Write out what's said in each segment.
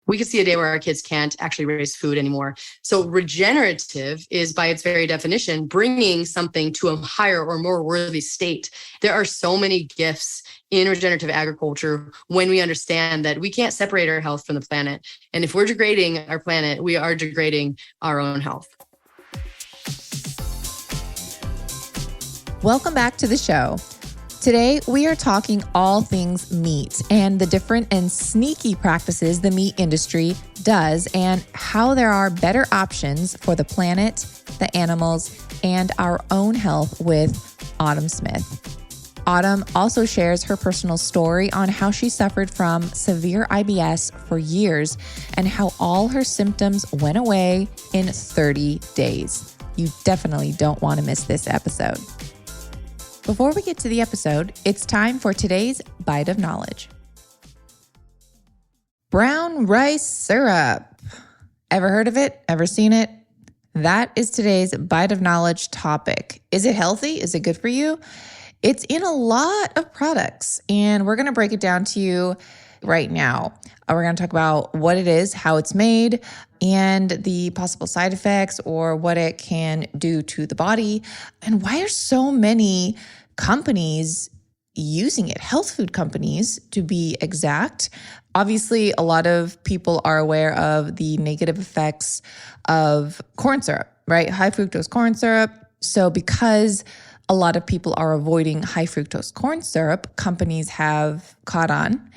We could see a day where our kids can't actually raise food anymore. So regenerative is, by its very definition, bringing something to a higher or more worthy state. There are so many gifts in regenerative agriculture when we understand that we can't separate our health from the planet. And if we're degrading our planet, we are degrading our own health. Welcome back to the show. Today, we are talking all things meat and the different and sneaky practices the meat industry does and how there are better options for the planet, the animals, and our own health with Autumn Smith. Autumn also shares her personal story on how she suffered from severe IBS for years and how all her symptoms went away in 30 days. You definitely don't want to miss this episode. Before we get to the episode, it's time for today's Bite of Knowledge. Brown rice syrup. Ever heard of it? Ever seen it? That is today's Bite of Knowledge topic. Is it healthy? Is it good for you? It's in a lot of products, and we're going to break it down to you right now. We're going to talk about what it is, how it's made, and the possible side effects or what it can do to the body, and why are so many companies using it, health food companies to be exact. Obviously, a lot of people are aware of the negative effects of corn syrup, right? High fructose corn syrup. So because a lot of people are avoiding high fructose corn syrup, companies have caught on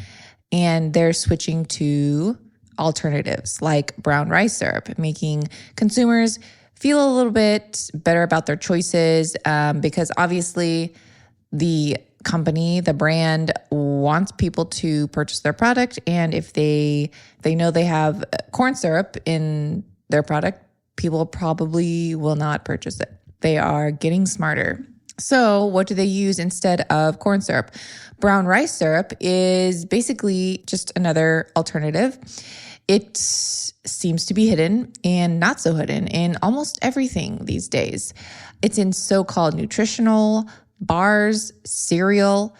and they're switching to alternatives like brown rice syrup, making consumers feel a little bit better about their choices because obviously the company, the brand wants people to purchase their product. And if they know they have corn syrup in their product, people probably will not purchase it. They are getting smarter. So what do they use instead of corn syrup? Brown rice syrup is basically just another alternative. It seems to be hidden and not so hidden in almost everything these days. It's in so-called nutritional bars, cereal,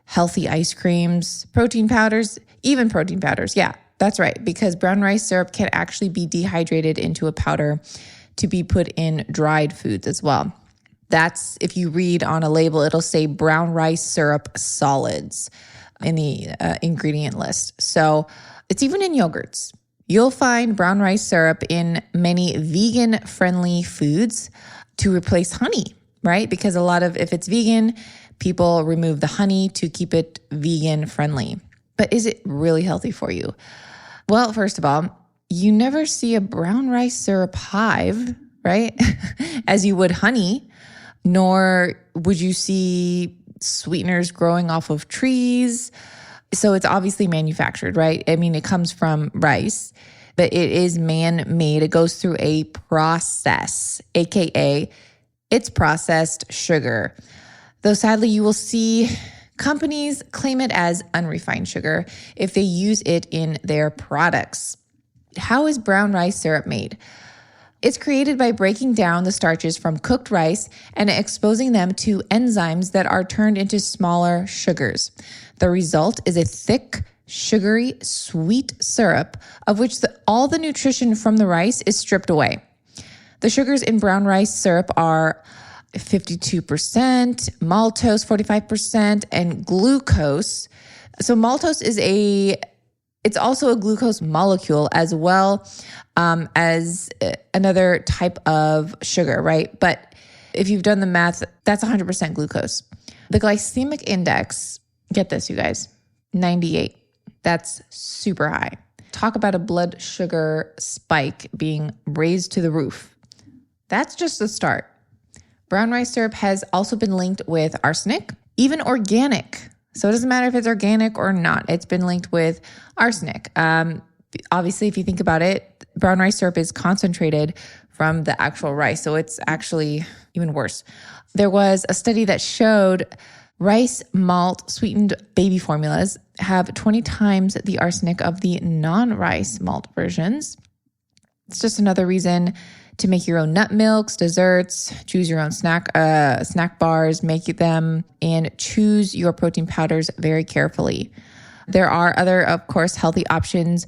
healthy ice creams, protein powders, even protein powders. Yeah, that's right, because brown rice syrup can actually be dehydrated into a powder to be put in dried foods as well. That's, if you read on a label, it'll say brown rice syrup solids in the ingredient list. So it's even in yogurts. You'll find brown rice syrup in many vegan-friendly foods to replace honey, right? Because if it's vegan, people remove the honey to keep it vegan-friendly. But is it really healthy for you? Well, first of all, you never see a brown rice syrup hive, right? As you would honey, nor would you see sweeteners growing off of trees. So it's obviously manufactured, right? I mean, it comes from rice, but it is man-made. It goes through a process, AKA it's processed sugar. Though sadly, you will see companies claim it as unrefined sugar if they use it in their products. How is brown rice syrup made? It's created by breaking down the starches from cooked rice and exposing them to enzymes that are turned into smaller sugars. The result is a thick, sugary, sweet syrup of which all the nutrition from the rice is stripped away. The sugars in brown rice syrup are 52%, maltose 45%, and glucose. So maltose is it's also a glucose molecule as well as another type of sugar, right? But if you've done the math, that's 100% glucose. The glycemic index, get this, you guys, 98. That's super high. Talk about a blood sugar spike being raised to the roof. That's just the start. Brown rice syrup has also been linked with arsenic, even organic. So it doesn't matter if it's organic or not. It's been linked with arsenic. Obviously, if you think about it, brown rice syrup is concentrated from the actual rice. So it's actually even worse. There was a study that showed rice malt sweetened baby formulas have 20 times the arsenic of the non-rice malt versions. It's just another reason to make your own nut milks, desserts, choose your own snack bars, make them, and choose your protein powders very carefully. There are other, of course, healthy options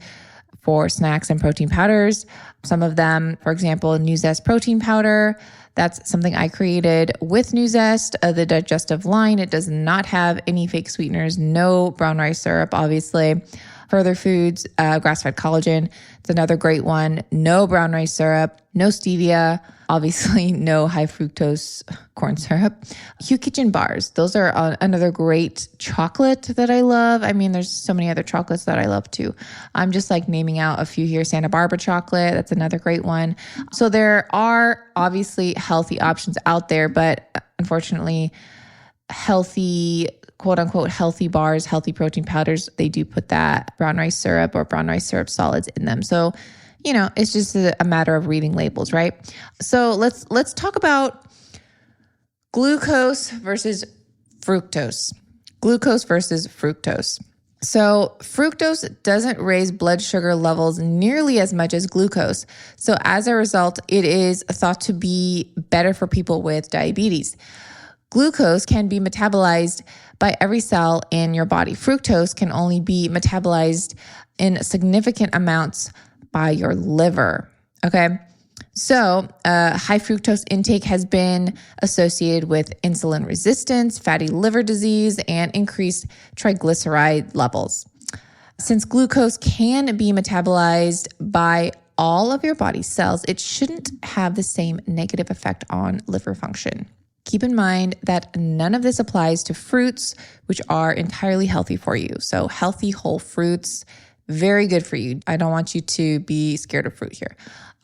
for snacks and protein powders. Some of them, for example, New Zest protein powder. That's something I created with New Zest, the digestive line. It does not have any fake sweeteners, no brown rice syrup, obviously. Further Foods, grass-fed collagen. It's another great one. No brown rice syrup, no stevia, obviously no high fructose corn syrup. Hugh Kitchen bars. Those are another great chocolate that I love. I mean, there's so many other chocolates that I love too. I'm just like naming out a few here. Santa Barbara chocolate. That's another great one. So there are obviously healthy options out there, but unfortunately, healthy, quote unquote, healthy bars, healthy protein powders, they do put that brown rice syrup or brown rice syrup solids in them. So, it's just a matter of reading labels, right? So let's talk about glucose versus fructose. Glucose versus fructose. So fructose doesn't raise blood sugar levels nearly as much as glucose. So as a result, it is thought to be better for people with diabetes. Glucose can be metabolized by every cell in your body. Fructose can only be metabolized in significant amounts by your liver. Okay. So high fructose intake has been associated with insulin resistance, fatty liver disease, and increased triglyceride levels. Since glucose can be metabolized by all of your body's cells, it shouldn't have the same negative effect on liver function. Keep in mind that none of this applies to fruits, which are entirely healthy for you. So healthy whole fruits, very good for you. I don't want you to be scared of fruit here.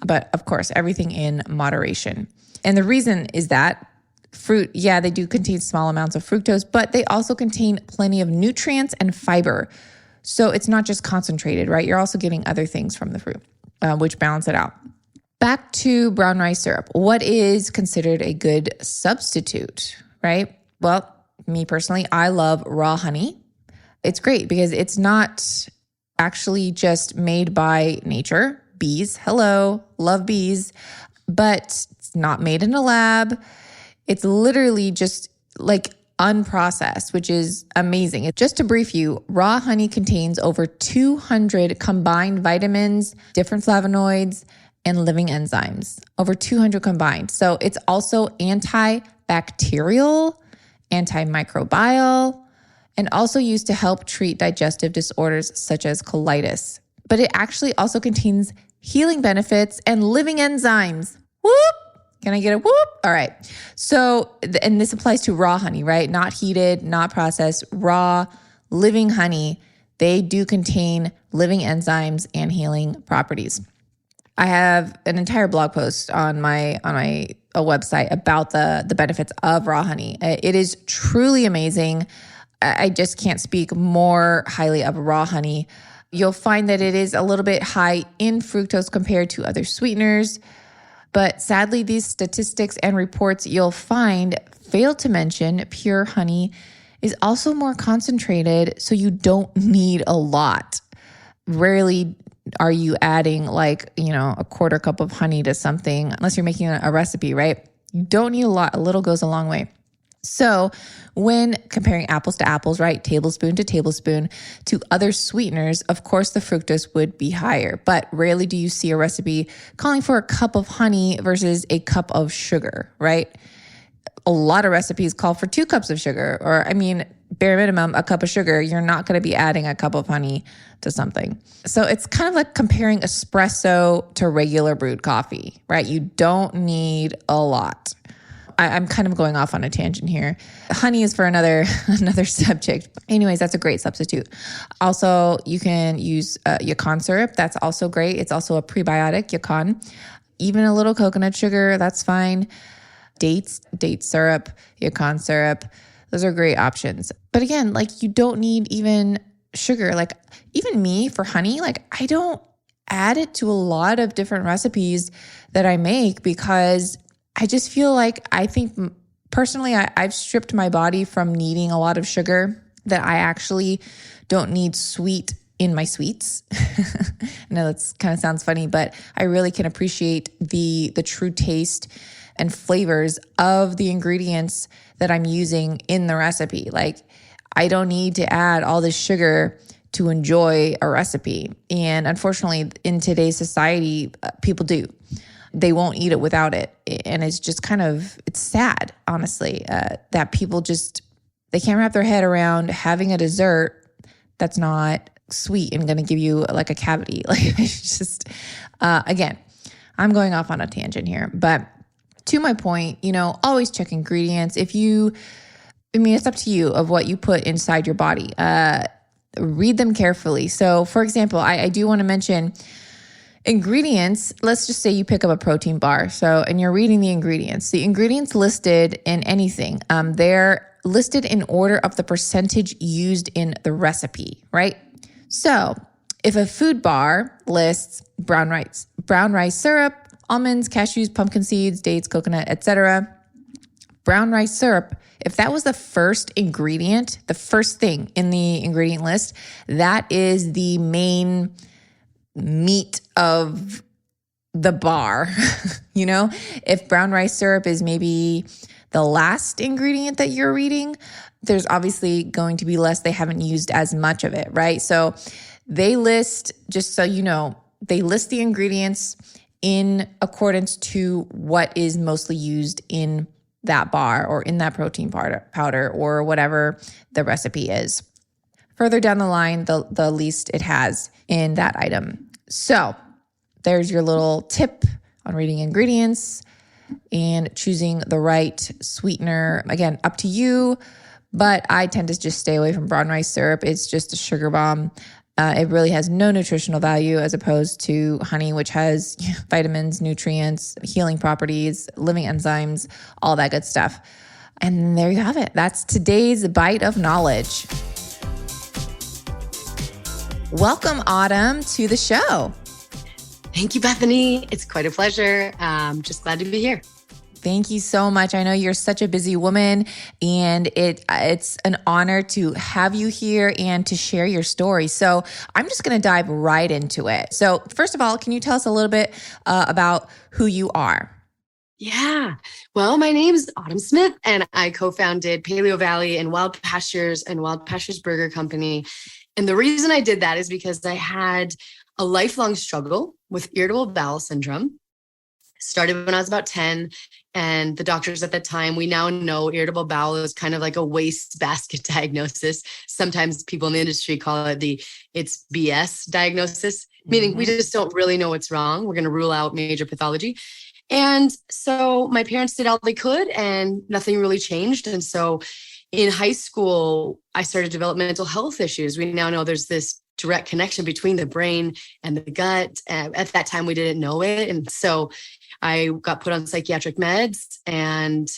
But of course, everything in moderation. And the reason is that fruit, yeah, they do contain small amounts of fructose, but they also contain plenty of nutrients and fiber. So it's not just concentrated, right? You're also getting other things from the fruit, which balance it out. Back to brown rice syrup. What is considered a good substitute, right? Well, me personally, I love raw honey. It's great because it's not actually just made by nature. Bees, hello, love bees, but it's not made in a lab. It's literally just like unprocessed, which is amazing. Just to brief you, raw honey contains over 200 combined vitamins, different flavonoids, and living enzymes, over 200 combined. So it's also antibacterial, antimicrobial, and also used to help treat digestive disorders such as colitis. But it actually also contains healing benefits and living enzymes. Whoop! Can I get a whoop? All right. So, and this applies to raw honey, right? Not heated, not processed, raw, living honey. They do contain living enzymes and healing properties. I have an entire blog post on my website about the benefits of raw honey. It is truly amazing. I just can't speak more highly of raw honey. You'll find that it is a little bit high in fructose compared to other sweeteners. But sadly, these statistics and reports you'll find fail to mention pure honey is also more concentrated, so you don't need a lot. Rarely are you adding a quarter cup of honey to something, unless you're making a recipe, right? You don't need a lot. A little goes a long way. So when comparing apples to apples, right, tablespoon to tablespoon to other sweeteners, of course, the fructose would be higher, but rarely do you see a recipe calling for a cup of honey versus a cup of sugar, right? A lot of recipes call for 2 cups of sugar, or bare minimum, a cup of sugar. You're not going to be adding a cup of honey to something. So it's kind of like comparing espresso to regular brewed coffee, right? You don't need a lot. I'm kind of going off on a tangent here. Honey is for another subject. Anyways, that's a great substitute. Also, you can use yacon syrup. That's also great. It's also a prebiotic, yacon. Even a little coconut sugar, that's fine. Date syrup, yacon syrup. Those are great options. But again, you don't need even sugar. Even me for honey, I don't add it to a lot of different recipes that I make because I just feel I think personally, I've stripped my body from needing a lot of sugar, that I actually don't need sweet in my sweets. I know that kind of sounds funny, but I really can appreciate the true taste and flavors of the ingredients that I'm using in the recipe. I don't need to add all this sugar to enjoy a recipe. And unfortunately, in today's society, people do. They won't eat it without it. And it's just it's sad, honestly, that people they can't wrap their head around having a dessert that's not sweet and going to give you like a cavity. Like it's just, again, I'm going off on a tangent here, but to my point, always check ingredients. It's up to you of what you put inside your body. Read them carefully. So for example, I do want to mention ingredients. Let's just say you pick up a protein bar. And you're reading the ingredients. The ingredients listed in anything, they're listed in order of the percentage used in the recipe, right? So if a food bar lists brown rice syrup, almonds, cashews, pumpkin seeds, dates, coconut, etc., brown rice syrup, if that was the first ingredient, the first thing in the ingredient list, that is the main meat of the bar. If brown rice syrup is maybe the last ingredient that you're reading, there's obviously going to be less. They haven't used as much of it, right? So they list, just so you know, they list the ingredients in accordance to what is mostly used in that bar or in that protein powder or whatever the recipe is. Further down the line, the least it has in that item. So there's your little tip on reading ingredients and choosing the right sweetener. Again, up to you, but I tend to just stay away from brown rice syrup. It's just a sugar bomb. It really has no nutritional value as opposed to honey, which has vitamins, nutrients, healing properties, living enzymes, all that good stuff. And there you have it. That's today's bite of knowledge. Welcome, Autumn, to the show. Thank you, Bethany. It's quite a pleasure. I'm just glad to be here. Thank you so much. I know you're such a busy woman, and it's an honor to have you here and to share your story. So I'm just going to dive right into it. So first of all, can you tell us a little bit about who you are? Yeah. Well, my name is Autumn Smith, and I co-founded Paleo Valley and Wild Pastures Burger Company. And the reason I did that is because I had a lifelong struggle with irritable bowel syndrome. Started when I was about 10, and the doctors at that time, we now know irritable bowel is kind of like a wastebasket diagnosis. Sometimes people in the industry call it it's BS diagnosis, meaning we just don't really know what's wrong. We're going to rule out major pathology. And so my parents did all they could, and nothing really changed. And so in high school, I started to develop mental health issues. We now know there's this direct connection between the brain and the gut. At that time, we didn't know it. And so I got put on psychiatric meds and,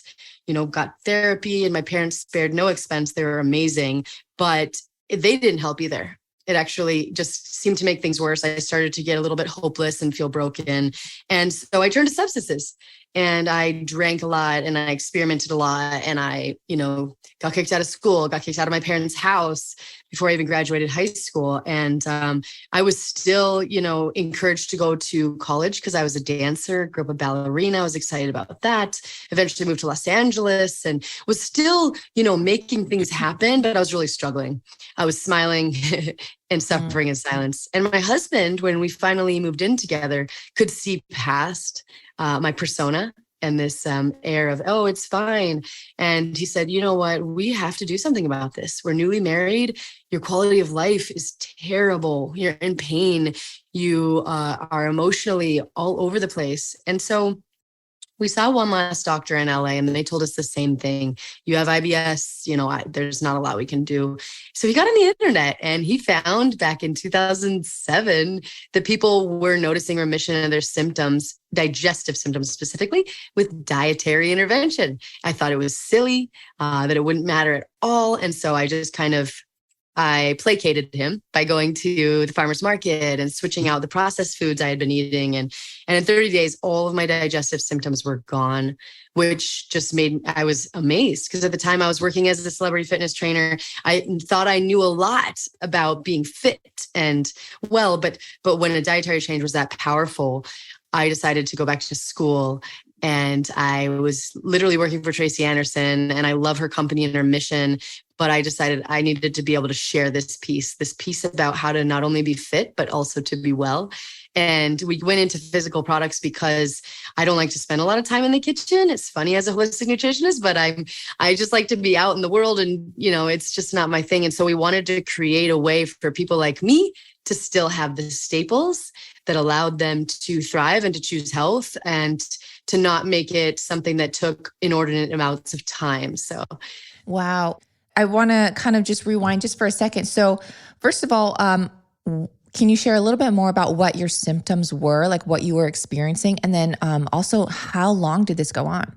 got therapy, and my parents spared no expense. They were amazing, but they didn't help either. It actually just seemed to make things worse. I started to get a little bit hopeless and feel broken. And so I turned to substances, and I drank a lot, and I experimented a lot, and I, got kicked out of school, got kicked out of my parents' house before I even graduated high school. And I was still, encouraged to go to college because I was a dancer, grew up a ballerina. I was excited about that. Eventually moved to Los Angeles and was still, making things happen, but I was really struggling. I was smiling and suffering in silence. And my husband, when we finally moved in together, could see past my persona and this air of, oh, it's fine. And he said, you know what? We have to do something about this. We're newly married. Your quality of life is terrible. You're in pain. You are emotionally all over the place. And so we saw one last doctor in LA, and they told us the same thing. You have IBS, there's not a lot we can do. So he got on the internet, and he found back in 2007 that people were noticing remission of their symptoms, digestive symptoms specifically, with dietary intervention. I thought it was silly, that it wouldn't matter at all. And so I just I placated him by going to the farmer's market and switching out the processed foods I had been eating. And in 30 days, all of my digestive symptoms were gone, which just I was amazed, because at the time I was working as a celebrity fitness trainer. I thought I knew a lot about being fit and well, but when a dietary change was that powerful, I decided to go back to school. And I was literally working for Tracy Anderson, and I love her company and her mission. but I decided I needed to be able to share this piece about how to not only be fit, but also to be well. And we went into physical products because I don't like to spend a lot of time in the kitchen. It's funny as a holistic nutritionist, but I just like to be out in the world, and it's just not my thing. And so we wanted to create a way for people like me to still have the staples that allowed them to thrive and to choose health, and to not make it something that took inordinate amounts of time. So, wow. I want to kind of just rewind just for a second. So first of all, can you share a little bit more about what your symptoms were, like what you were experiencing? And then also, how long did this go on?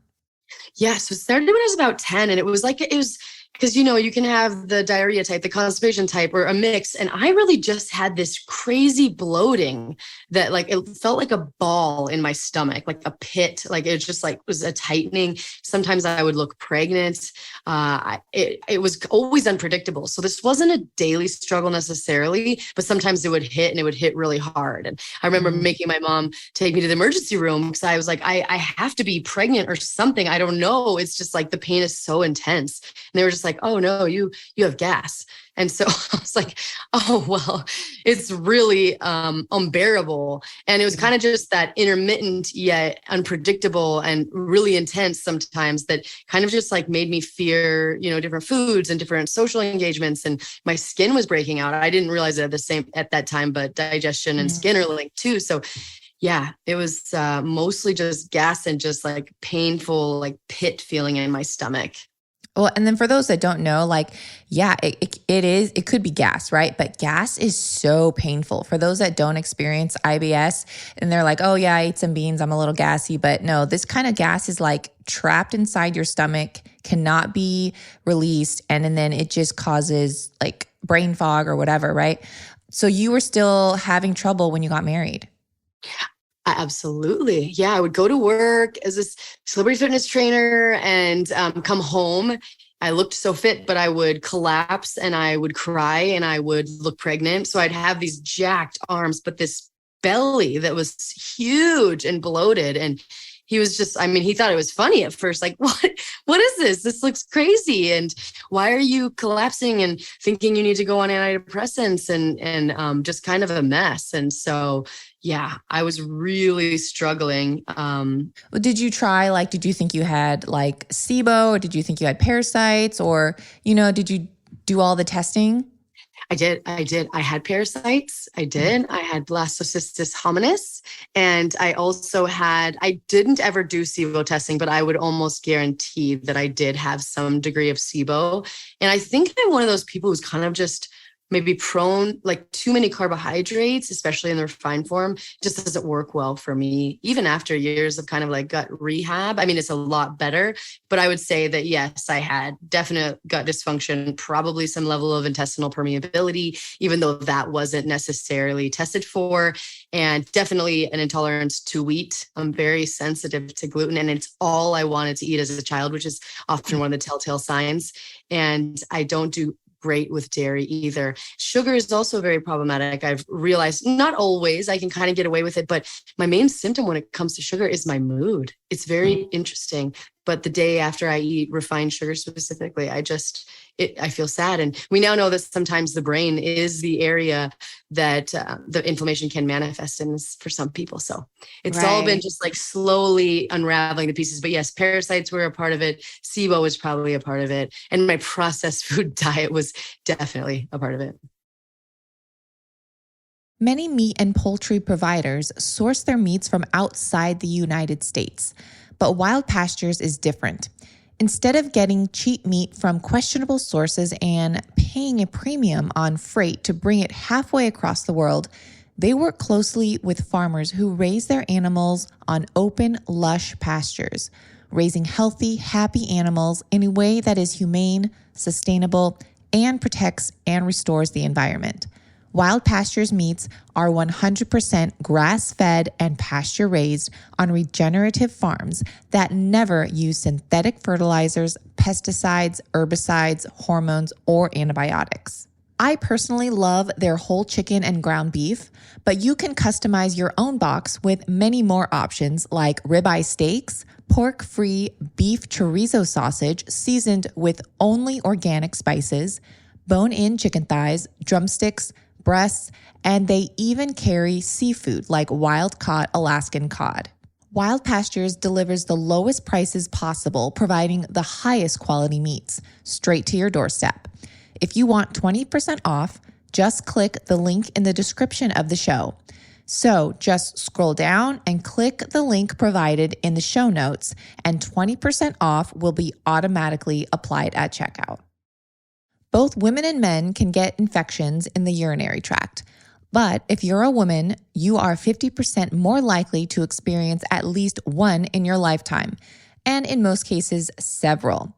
Yeah, so it started when I was about 10, and it was because, you can have the diarrhea type, the constipation type, or a mix. And I really just had this crazy bloating that it felt like a ball in my stomach, like a pit, like it just was a tightening. Sometimes I would look pregnant. It was always unpredictable. So this wasn't a daily struggle necessarily, but sometimes it would hit, and it would hit really hard. And I remember making my mom take me to the emergency room because I was like, I have to be pregnant or something. I don't know. It's just like the pain is so intense. And they were just like, oh no, you have gas. And so I was like, oh, well, it's really unbearable. And it was kind of just that intermittent yet unpredictable and really intense sometimes that kind of just made me fear, different foods and different social engagements. And my skin was breaking out. I didn't realize it at that time, but digestion and skin are linked too. So yeah, it was mostly just gas and just painful, pit feeling in my stomach. Well, and then for those that don't know, it could be gas, right? But gas is so painful. For those that don't experience IBS and they're like, oh yeah, I ate some beans, I'm a little gassy. But no, this kind of gas is trapped inside your stomach, cannot be released. And then it just causes brain fog or whatever, right? So you were still having trouble when you got married. Absolutely. Yeah. I would go to work as a celebrity fitness trainer and come home. I looked so fit, but I would collapse and I would cry and I would look pregnant. So I'd have these jacked arms, but this belly that was huge and bloated. And he was just, he thought it was funny at first. Like, what is this? This looks crazy. And why are you collapsing and thinking you need to go on antidepressants and just kind of a mess. And so, yeah, I was really struggling. Did you try, did you think you had SIBO, or did you think you had parasites, or, did you do all the testing? I did. I had parasites. I had blastocystis hominis. And I didn't ever do SIBO testing, but I would almost guarantee that I did have some degree of SIBO. And I think I'm one of those people who's kind of just maybe prone, too many carbohydrates, especially in the refined form, just doesn't work well for me. Even after years of kind of gut rehab, it's a lot better, but I would say that yes, I had definite gut dysfunction, probably some level of intestinal permeability, even though that wasn't necessarily tested for, and definitely an intolerance to wheat. I'm very sensitive to gluten, and it's all I wanted to eat as a child, which is often one of the telltale signs. And I don't do great with dairy either. Sugar is also very problematic. I've realized not always I can kind of get away with it, but my main symptom when it comes to sugar is my mood. It's very interesting. But the day after I eat refined sugar specifically, I feel sad. And we now know that sometimes the brain is the area that the inflammation can manifest in for some people. So it's all been just slowly unraveling the pieces. But yes, parasites were a part of it. SIBO was probably a part of it. And my processed food diet was definitely a part of it. Many meat and poultry providers source their meats from outside the United States. But Wild Pastures is different. Instead of getting cheap meat from questionable sources and paying a premium on freight to bring it halfway across the world, they work closely with farmers who raise their animals on open, lush pastures, raising healthy, happy animals in a way that is humane, sustainable, and protects and restores the environment. Wild Pastures meats are 100% grass-fed and pasture-raised on regenerative farms that never use synthetic fertilizers, pesticides, herbicides, hormones, or antibiotics. I personally love their whole chicken and ground beef, but you can customize your own box with many more options like ribeye steaks, pork-free beef chorizo sausage seasoned with only organic spices, bone-in chicken thighs, drumsticks, breasts, and they even carry seafood like wild-caught Alaskan cod. Wild Pastures delivers the lowest prices possible, providing the highest quality meats straight to your doorstep. If you want 20% off, just click the link in the description of the show. So just scroll down and click the link provided in the show notes, and 20% off will be automatically applied at checkout. Both women and men can get infections in the urinary tract. But if you're a woman, you are 50% more likely to experience at least one in your lifetime, and in most cases, several.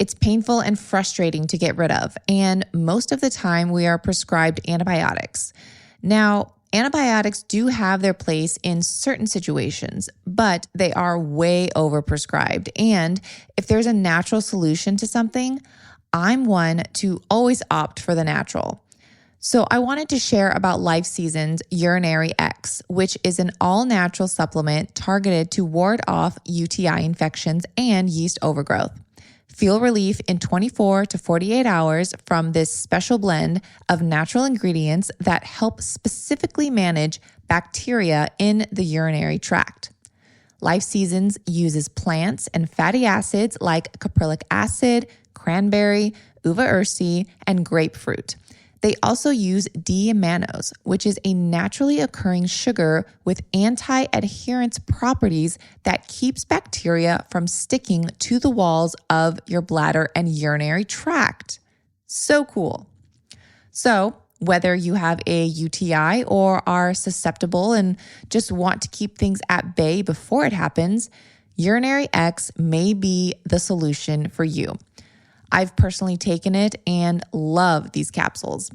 It's painful and frustrating to get rid of, and most of the time we are prescribed antibiotics. Now, antibiotics do have their place in certain situations, but they are way overprescribed. And if there's a natural solution to something, I'm one to always opt for the natural. So I wanted to share about Life Season's Urinary X, which is an all-natural supplement targeted to ward off UTI infections and yeast overgrowth. Feel relief in 24 to 48 hours from this special blend of natural ingredients that help specifically manage bacteria in the urinary tract. Life Seasons uses plants and fatty acids like caprylic acid, cranberry, uva ursi, and grapefruit. They also use D-mannose, which is a naturally occurring sugar with anti-adherence properties that keeps bacteria from sticking to the walls of your bladder and urinary tract. So cool. So whether you have a UTI or are susceptible and just want to keep things at bay before it happens, Urinary X may be the solution for you. I've personally taken it and love these capsules.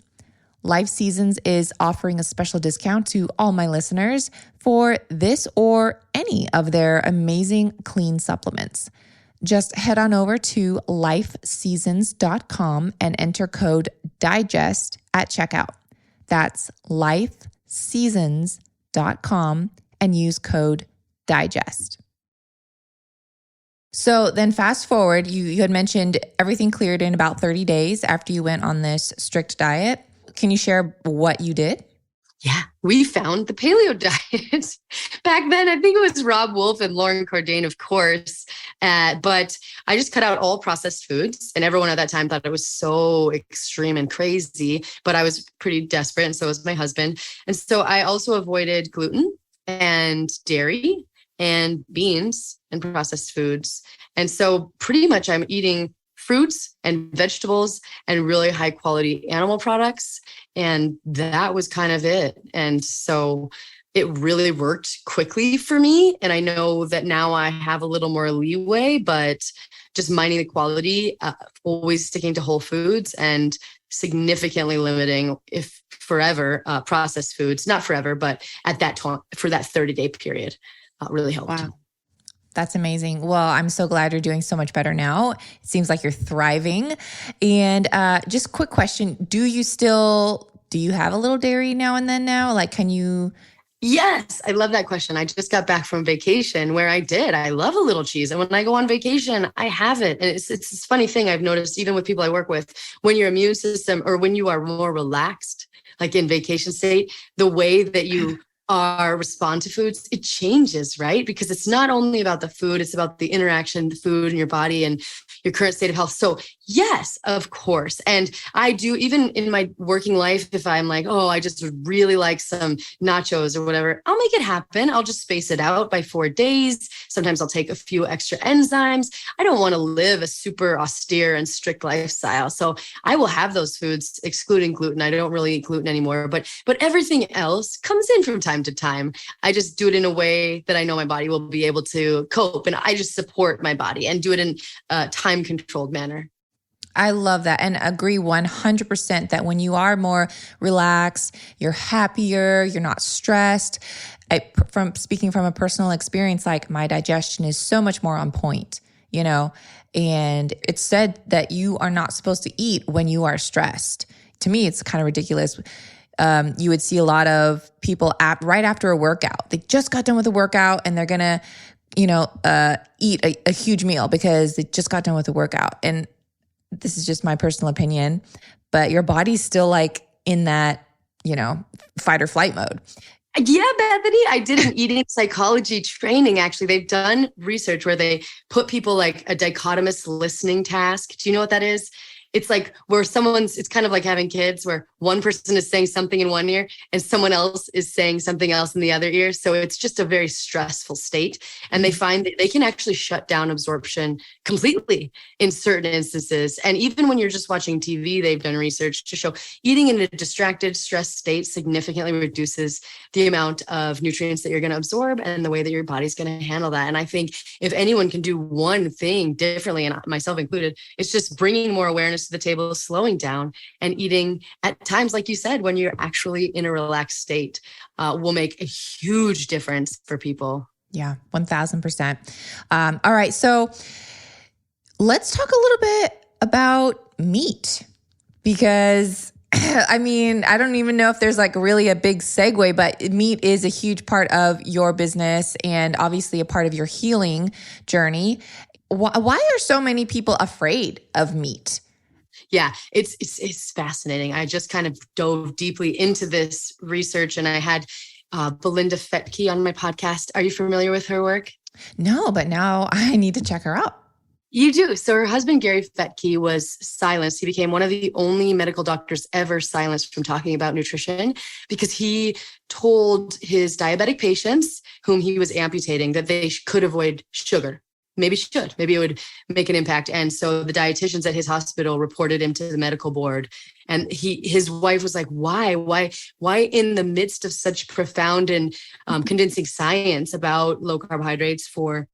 Life Seasons is offering a special discount to all my listeners for this or any of their amazing clean supplements. Just head on over to lifeseasons.com and enter code DIGEST at checkout. That's lifeseasons.com and use code DIGEST. So then fast forward, you had mentioned everything cleared in about 30 days after you went on this strict diet. Can you share what you did? Yeah, we found the paleo diet. Back then, I think it was Rob Wolf and Lauren Cordain, of course. But I just cut out all processed foods. And everyone at that time thought it was so extreme and crazy. But I was pretty desperate, and so was my husband. And so I also avoided gluten and dairy and beans and processed foods. And so pretty much I'm eating fruits and vegetables and really high quality animal products. And that was kind of it. And so it really worked quickly for me. And I know that now I have a little more leeway, but just minding the quality, always sticking to whole foods and significantly limiting, if forever, processed foods, not forever, but at that time for that 30-day period. Really helped. Wow. That's amazing. Well, I'm so glad you're doing so much better now. It seems like you're thriving. And just quick question, do you have a little dairy now and then now? Like, can you? Yes, I love that question. I just got back from vacation where I love a little cheese. And when I go on vacation, I have it. And it's this funny thing I've noticed, even with people I work with, when your immune system or when you are more relaxed, like in vacation state, the way that you respond to foods, it changes, right? Because it's not only about the food, it's about the interaction, the food in your body and your current state of health. So yes, of course. And I do, even in my working life, if I'm like, oh, I just would really like some nachos or whatever, I'll make it happen. I'll just space it out by 4 days. Sometimes I'll take a few extra enzymes. I don't want to live a super austere and strict lifestyle. So I will have those foods, excluding gluten. I don't really eat gluten anymore, but everything else comes in from time to time. I just do it in a way that I know my body will be able to cope. And I just support my body and do it in a time-controlled manner. I love that and agree 100% that when you are more relaxed, you're happier, you're not stressed. From speaking from a personal experience, like my digestion is so much more on point, and it's said that you are not supposed to eat when you are stressed. To me, it's kind of ridiculous. You would see a lot of people right after a workout. They just got done with a workout and they're going to eat a huge meal because they just got done with a workout. And this is just my personal opinion, but your body's still like in that, fight or flight mode. Yeah, Bethany, I did an eating psychology training. Actually, they've done research where they put people like a dichotomous listening task. Do you know what that is? It's like where it's kind of like having kids where one person is saying something in one ear and someone else is saying something else in the other ear. So it's just a very stressful state. And they find that they can actually shut down absorption completely in certain instances. And even when you're just watching TV, they've done research to show eating in a distracted, stressed state significantly reduces the amount of nutrients that you're going to absorb and the way that your body's going to handle that. And I think if anyone can do one thing differently, and myself included, it's just bringing more awareness to the table, slowing down and eating at times, like you said, when you're actually in a relaxed state, will make a huge difference for people. Yeah, 1000%. All right. So let's talk a little bit about meat because I don't even know if there's like really a big segue, but meat is a huge part of your business and obviously a part of your healing journey. Why are so many people afraid of meat? Yeah, it's fascinating. I just kind of dove deeply into this research and I had Belinda Fettke on my podcast. Are you familiar with her work? No, but now I need to check her out. You do. So her husband, Gary Fettke, was silenced. He became one of the only medical doctors ever silenced from talking about nutrition because he told his diabetic patients whom he was amputating that they could avoid sugar. Maybe it would make an impact. And so the dietitians at his hospital reported him to the medical board. And his wife was like, why in the midst of such profound and convincing science about low carbohydrates for,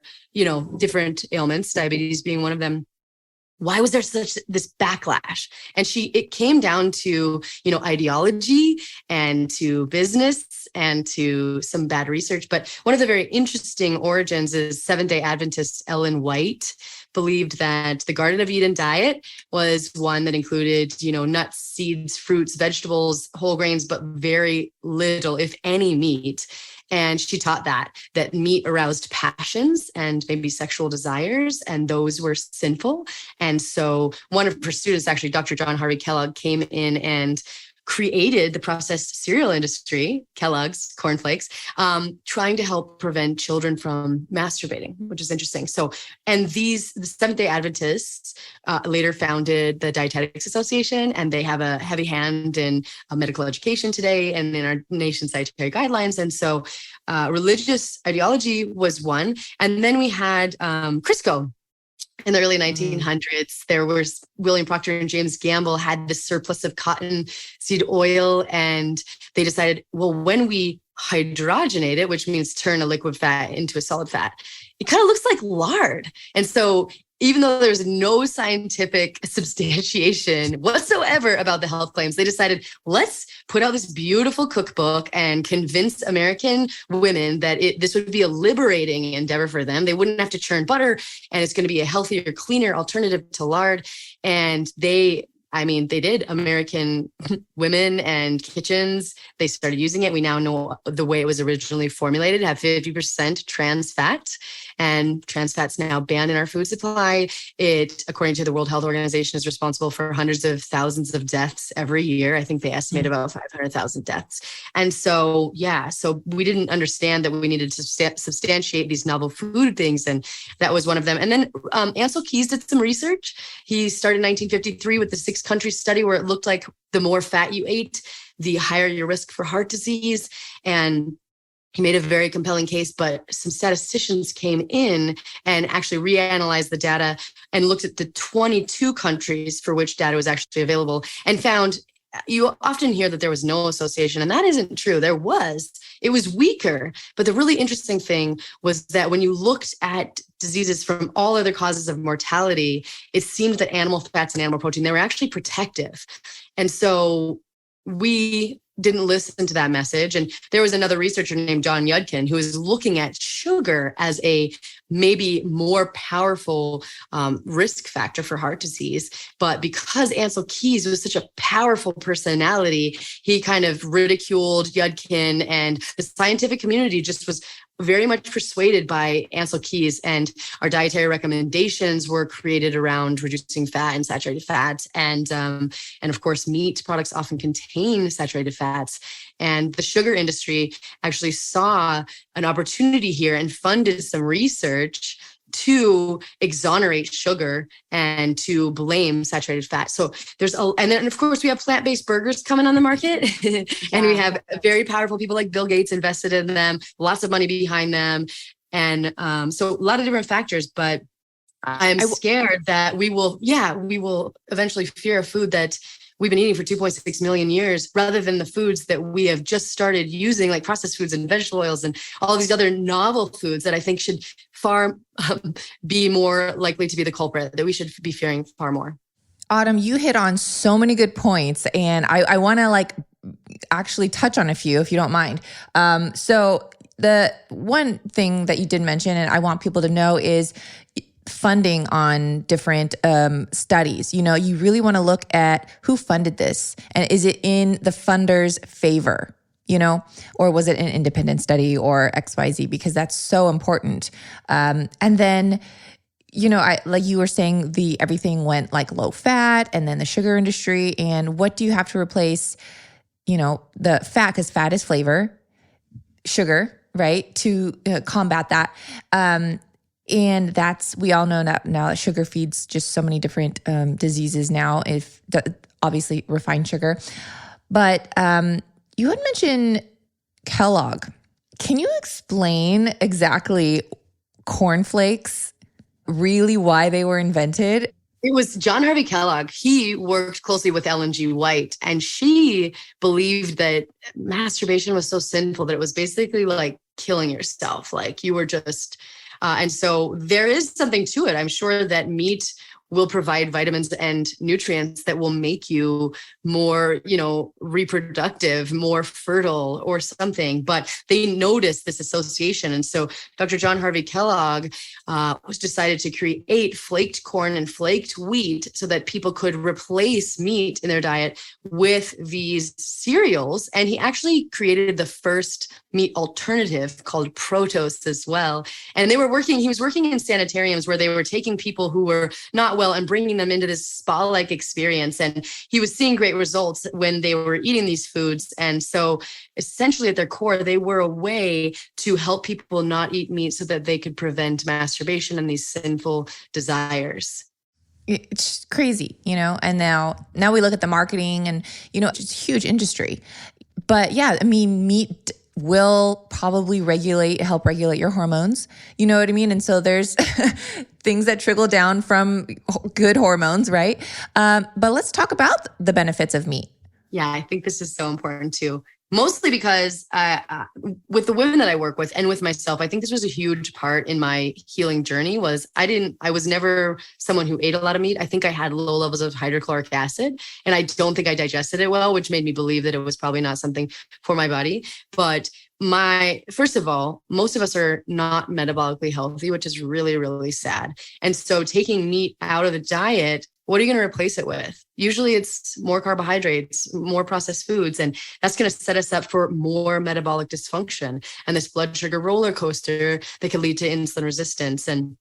different ailments, diabetes being one of them, why was there this backlash? And it came down to, ideology and to business and to some bad research. But one of the very interesting origins is Seventh-day Adventist Ellen White believed that the Garden of Eden diet was one that included, nuts, seeds, fruits, vegetables, whole grains, but very little, if any, meat. And she taught that meat aroused passions and maybe sexual desires, and those were sinful. And so one of her students, actually, Dr. John Harvey Kellogg, came in and created the processed cereal industry, Kellogg's cornflakes, trying to help prevent children from masturbating, which is interesting. So, and the Seventh-day Adventists later founded the Dietetics Association, and they have a heavy hand in medical education today and in our nation's dietary guidelines. And so religious ideology was one. And then we had Crisco. In the early 1900s, there was William Procter and James Gamble had this surplus of cottonseed oil, and they decided, well, when we hydrogenate it, which means turn a liquid fat into a solid fat, it kind of looks like lard. And so even though there's no scientific substantiation whatsoever about the health claims, they decided, let's put out this beautiful cookbook and convince American women that this would be a liberating endeavor for them. They wouldn't have to churn butter, and it's going to be a healthier, cleaner alternative to lard. And they did. American women and kitchens, they started using it. We now know the way it was originally formulated, have 50% trans fat, and trans fat's now banned in our food supply. It, according to the World Health Organization, is responsible for hundreds of thousands of deaths every year. I think they estimate about 500,000 deaths. And so, so we didn't understand that we needed to substantiate these novel food things. And that was one of them. And then Ansel Keys did some research. He started in 1953 with the 6-country study where it looked like the more fat you ate, the higher your risk for heart disease. And he made a very compelling case, but some statisticians came in and actually reanalyzed the data and looked at the 22 countries for which data was actually available and found, you often hear that there was no association, and that isn't true. It was weaker. But the really interesting thing was that when you looked at diseases from all other causes of mortality, it seemed that animal fats and animal protein, they were actually protective. And so we didn't listen to that message. And there was another researcher named John Yudkin who was looking at sugar as a maybe more powerful risk factor for heart disease. But because Ansel Keys was such a powerful personality, he kind of ridiculed Yudkin, and the scientific community just was very much persuaded by Ansel Keys, and our dietary recommendations were created around reducing fat and saturated fats. And of course, meat products often contain saturated fats. And the sugar industry actually saw an opportunity here and funded some research to exonerate sugar and to blame saturated fat. So and then of course we have plant-based burgers coming on the market and we have very powerful people like Bill Gates invested in them, lots of money behind them. And so a lot of different factors, but I'm scared that we will eventually fear a food that we've been eating for 2.6 million years, rather than the foods that we have just started using, like processed foods and vegetable oils and all these other novel foods that I think should far be more likely to be the culprit, that we should be fearing far more. Autumn, you hit on so many good points, and I want to actually touch on a few, if you don't mind. So the one thing that you did mention, and I want people to know, is funding on different studies. You really want to look at who funded this, and is it in the funder's favor, or was it an independent study or XYZ, because that's so important. And then, like you were saying, everything went low fat, and then the sugar industry, and what do you have to replace, the fat, because fat is flavor, sugar, right? To combat that. And we all know that now that sugar feeds just so many different diseases now, obviously refined sugar. But you had mentioned Kellogg. Can you explain exactly cornflakes, really why they were invented? It was John Harvey Kellogg. He worked closely with Ellen G. White, and she believed that masturbation was so sinful that it was basically like killing yourself. Like you were just... and so there is something to it. I'm sure that meat will provide vitamins and nutrients that will make you more, reproductive, more fertile or something. But they noticed this association. And so Dr. John Harvey Kellogg was decided to create flaked corn and flaked wheat so that people could replace meat in their diet with these cereals. And he actually created the first meat alternative called Protos as well. And he was working in sanitariums where they were taking people who were not well and bringing them into this spa-like experience. And he was seeing great results when they were eating these foods. And so essentially at their core, they were a way to help people not eat meat so that they could prevent masturbation and these sinful desires. It's crazy, and now we look at the marketing and, it's a huge industry. But yeah, meat will probably help regulate your hormones. You know what I mean? And so there's things that trickle down from good hormones, right? But let's talk about the benefits of meat. Yeah, I think this is so important too. Mostly because with the women that I work with and with myself, I think this was a huge part in my healing journey. I was never someone who ate a lot of meat. I think I had low levels of hydrochloric acid, and I don't think I digested it well, which made me believe that it was probably not something for my body. But first of all, most of us are not metabolically healthy, which is really, really sad. And so taking meat out of the diet, what are you going to replace it with? Usually it's more carbohydrates, more processed foods, and that's going to set us up for more metabolic dysfunction and this blood sugar roller coaster that can lead to insulin resistance. And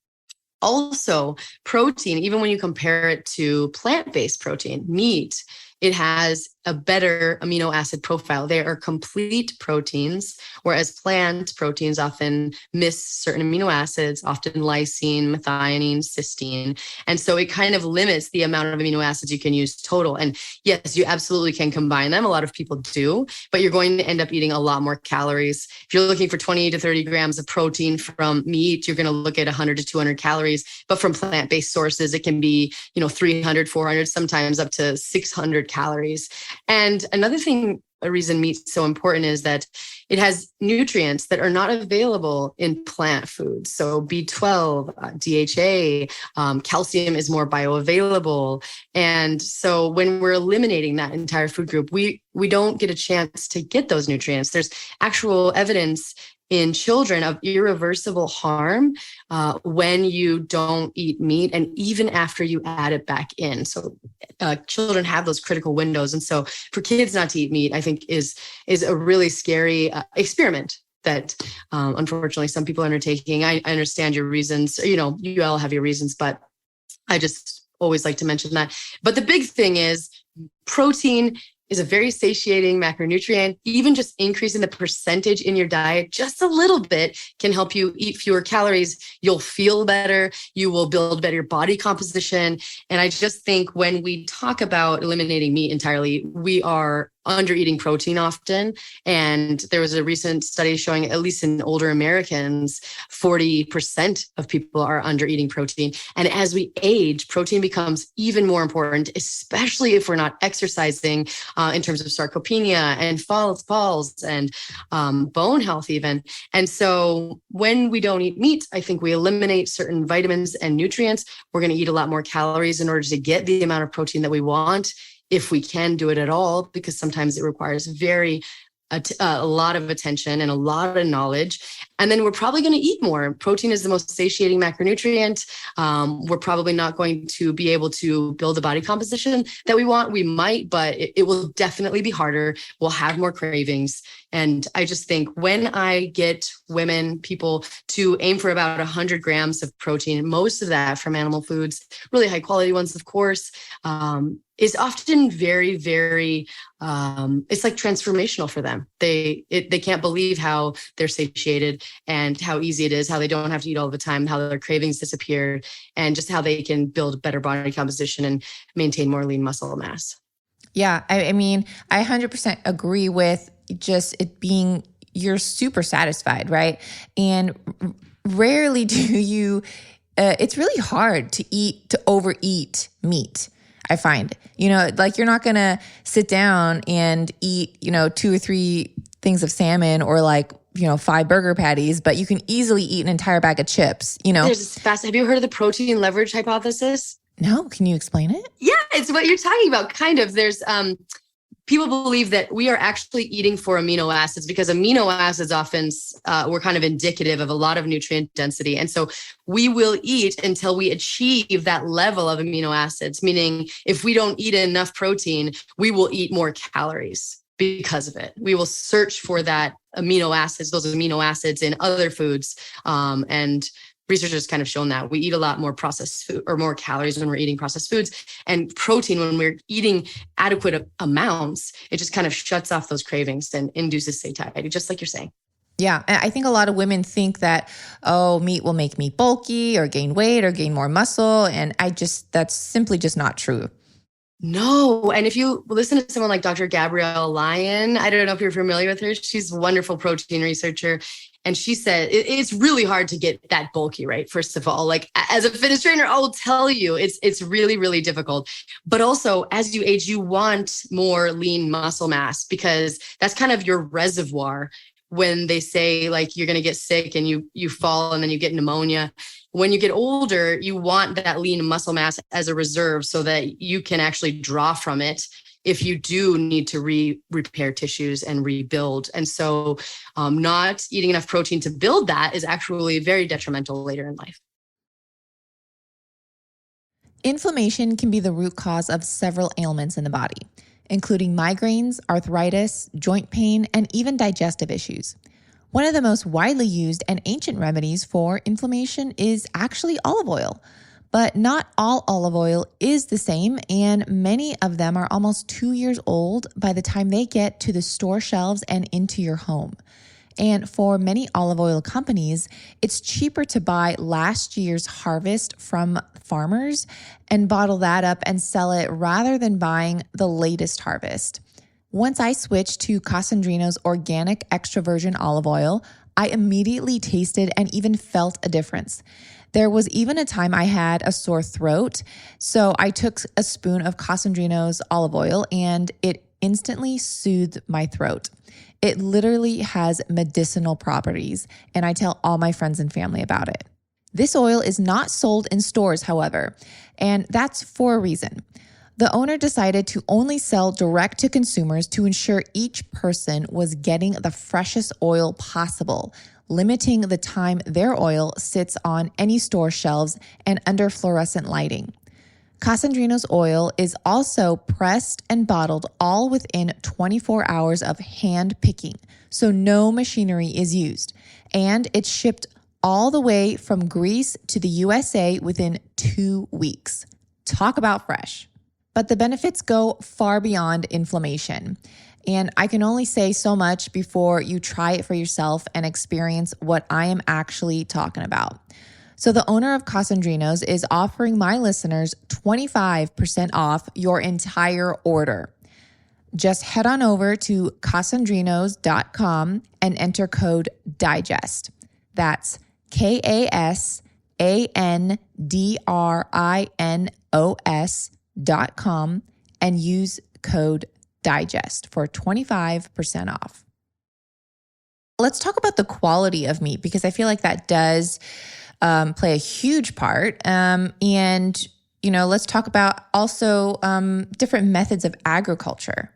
also protein, even when you compare it to plant-based protein, meat, it has a better amino acid profile. They are complete proteins, whereas plant proteins often miss certain amino acids, often lysine, methionine, cysteine. And so it kind of limits the amount of amino acids you can use total. And yes, you absolutely can combine them. A lot of people do, but you're going to end up eating a lot more calories. If you're looking for 20 to 30 grams of protein from meat, you're going to look at 100 to 200 calories. But from plant-based sources, it can be, 300, 400, sometimes up to 600 calories. And another thing, a reason meat's so important is that it has nutrients that are not available in plant foods. So B12, DHA, calcium is more bioavailable. And so when we're eliminating that entire food group, we don't get a chance to get those nutrients. There's actual evidence in children of irreversible harm when you don't eat meat, and even after you add it back in. So children have those critical windows. And so for kids not to eat meat, I think is a really scary experiment that unfortunately some people are undertaking. I understand your reasons. You know, you all have your reasons, but I just always like to mention that. But the big thing is protein is a very satiating macronutrient. Even just increasing the percentage in your diet just a little bit can help you eat fewer calories. You'll feel better. You will build better body composition. And I just think when we talk about eliminating meat entirely, we are under eating protein often. And there was a recent study showing, at least in older Americans, 40% of people are under eating protein. And as we age, protein becomes even more important, especially if we're not exercising, in terms of sarcopenia and falls and bone health even. And so when we don't eat meat, I think we eliminate certain vitamins and nutrients. We're going to eat a lot more calories in order to get the amount of protein that we want, if we can do it at all, because sometimes it requires a lot of attention and a lot of knowledge. And then we're probably going to eat more. Protein is the most satiating macronutrient. We're probably not going to be able to build the body composition that we want. We might, but it will definitely be harder. We'll have more cravings. And I just think when I get people to aim for about 100 grams of protein, most of that from animal foods, really high quality ones, of course, is often very, very, it's like transformational for them. They can't believe how they're satiated and how easy it is, how they don't have to eat all the time, how their cravings disappear, and just how they can build better body composition and maintain more lean muscle mass. Yeah. I mean, I 100% agree with just it being, you're super satisfied, right? And rarely do you, it's really hard to overeat meat. I find, like you're not going to sit down and eat, 2 or 3 things of salmon or 5 burger patties, but you can easily eat an entire bag of chips, Have you heard of the protein leverage hypothesis? No. Can you explain it? Yeah, it's what you're talking about. Kind of. There's, people believe that we are actually eating for amino acids because amino acids often were kind of indicative of a lot of nutrient density. And so we will eat until we achieve that level of amino acids, meaning if we don't eat enough protein, we will eat more calories because of it. We will search for that amino acids, those amino acids in other foods. And researchers kind of shown that we eat a lot more processed food or more calories when we're eating processed foods, and protein when we're eating adequate amounts, it just kind of shuts off those cravings and induces satiety, just like you're saying. Yeah. I think a lot of women think that, meat will make me bulky or gain weight or gain more muscle. And that's simply just not true. No. And if you listen to someone like Dr. Gabrielle Lyon, I don't know if you're familiar with her. She's a wonderful protein researcher. And she said, it's really hard to get that bulky, right? First of all, like as a fitness trainer, I will tell you, it's really, really difficult. But also as you age, you want more lean muscle mass because that's kind of your reservoir. When they say like you're going to get sick and you fall and then you get pneumonia, when you get older, you want that lean muscle mass as a reserve so that you can actually draw from it if you do need to repair tissues and rebuild. And so not eating enough protein to build that is actually very detrimental later in life. Inflammation can be the root cause of several ailments in the body, including migraines, arthritis, joint pain, and even digestive issues. One of the most widely used and ancient remedies for inflammation is actually olive oil. But not all olive oil is the same, and many of them are almost 2 years old by the time they get to the store shelves and into your home. And for many olive oil companies, it's cheaper to buy last year's harvest from farmers and bottle that up and sell it rather than buying the latest harvest. Once I switched to Casandrino's organic extra virgin olive oil, I immediately tasted and even felt a difference. There was even a time I had a sore throat, so I took a spoon of Casandrino's olive oil and it instantly soothed my throat. It literally has medicinal properties, and I tell all my friends and family about it. This oil is not sold in stores, however, and that's for a reason. The owner decided to only sell direct to consumers to ensure each person was getting the freshest oil possible, limiting the time their oil sits on any store shelves and under fluorescent lighting. Casandrino's oil is also pressed and bottled all within 24 hours of hand picking, so no machinery is used. And it's shipped all the way from Greece to the USA within 2 weeks. Talk about fresh. But the benefits go far beyond inflammation. And I can only say so much before you try it for yourself and experience what I am actually talking about. So the owner of Casandrino's is offering my listeners 25% off your entire order. Just head on over to casandrinos.com and enter code DIGEST. That's KASANDRINOS.com and use code DIGEST for 25% off. Let's talk about the quality of meat because I feel like that does play a huge part. Let's talk about also different methods of agriculture.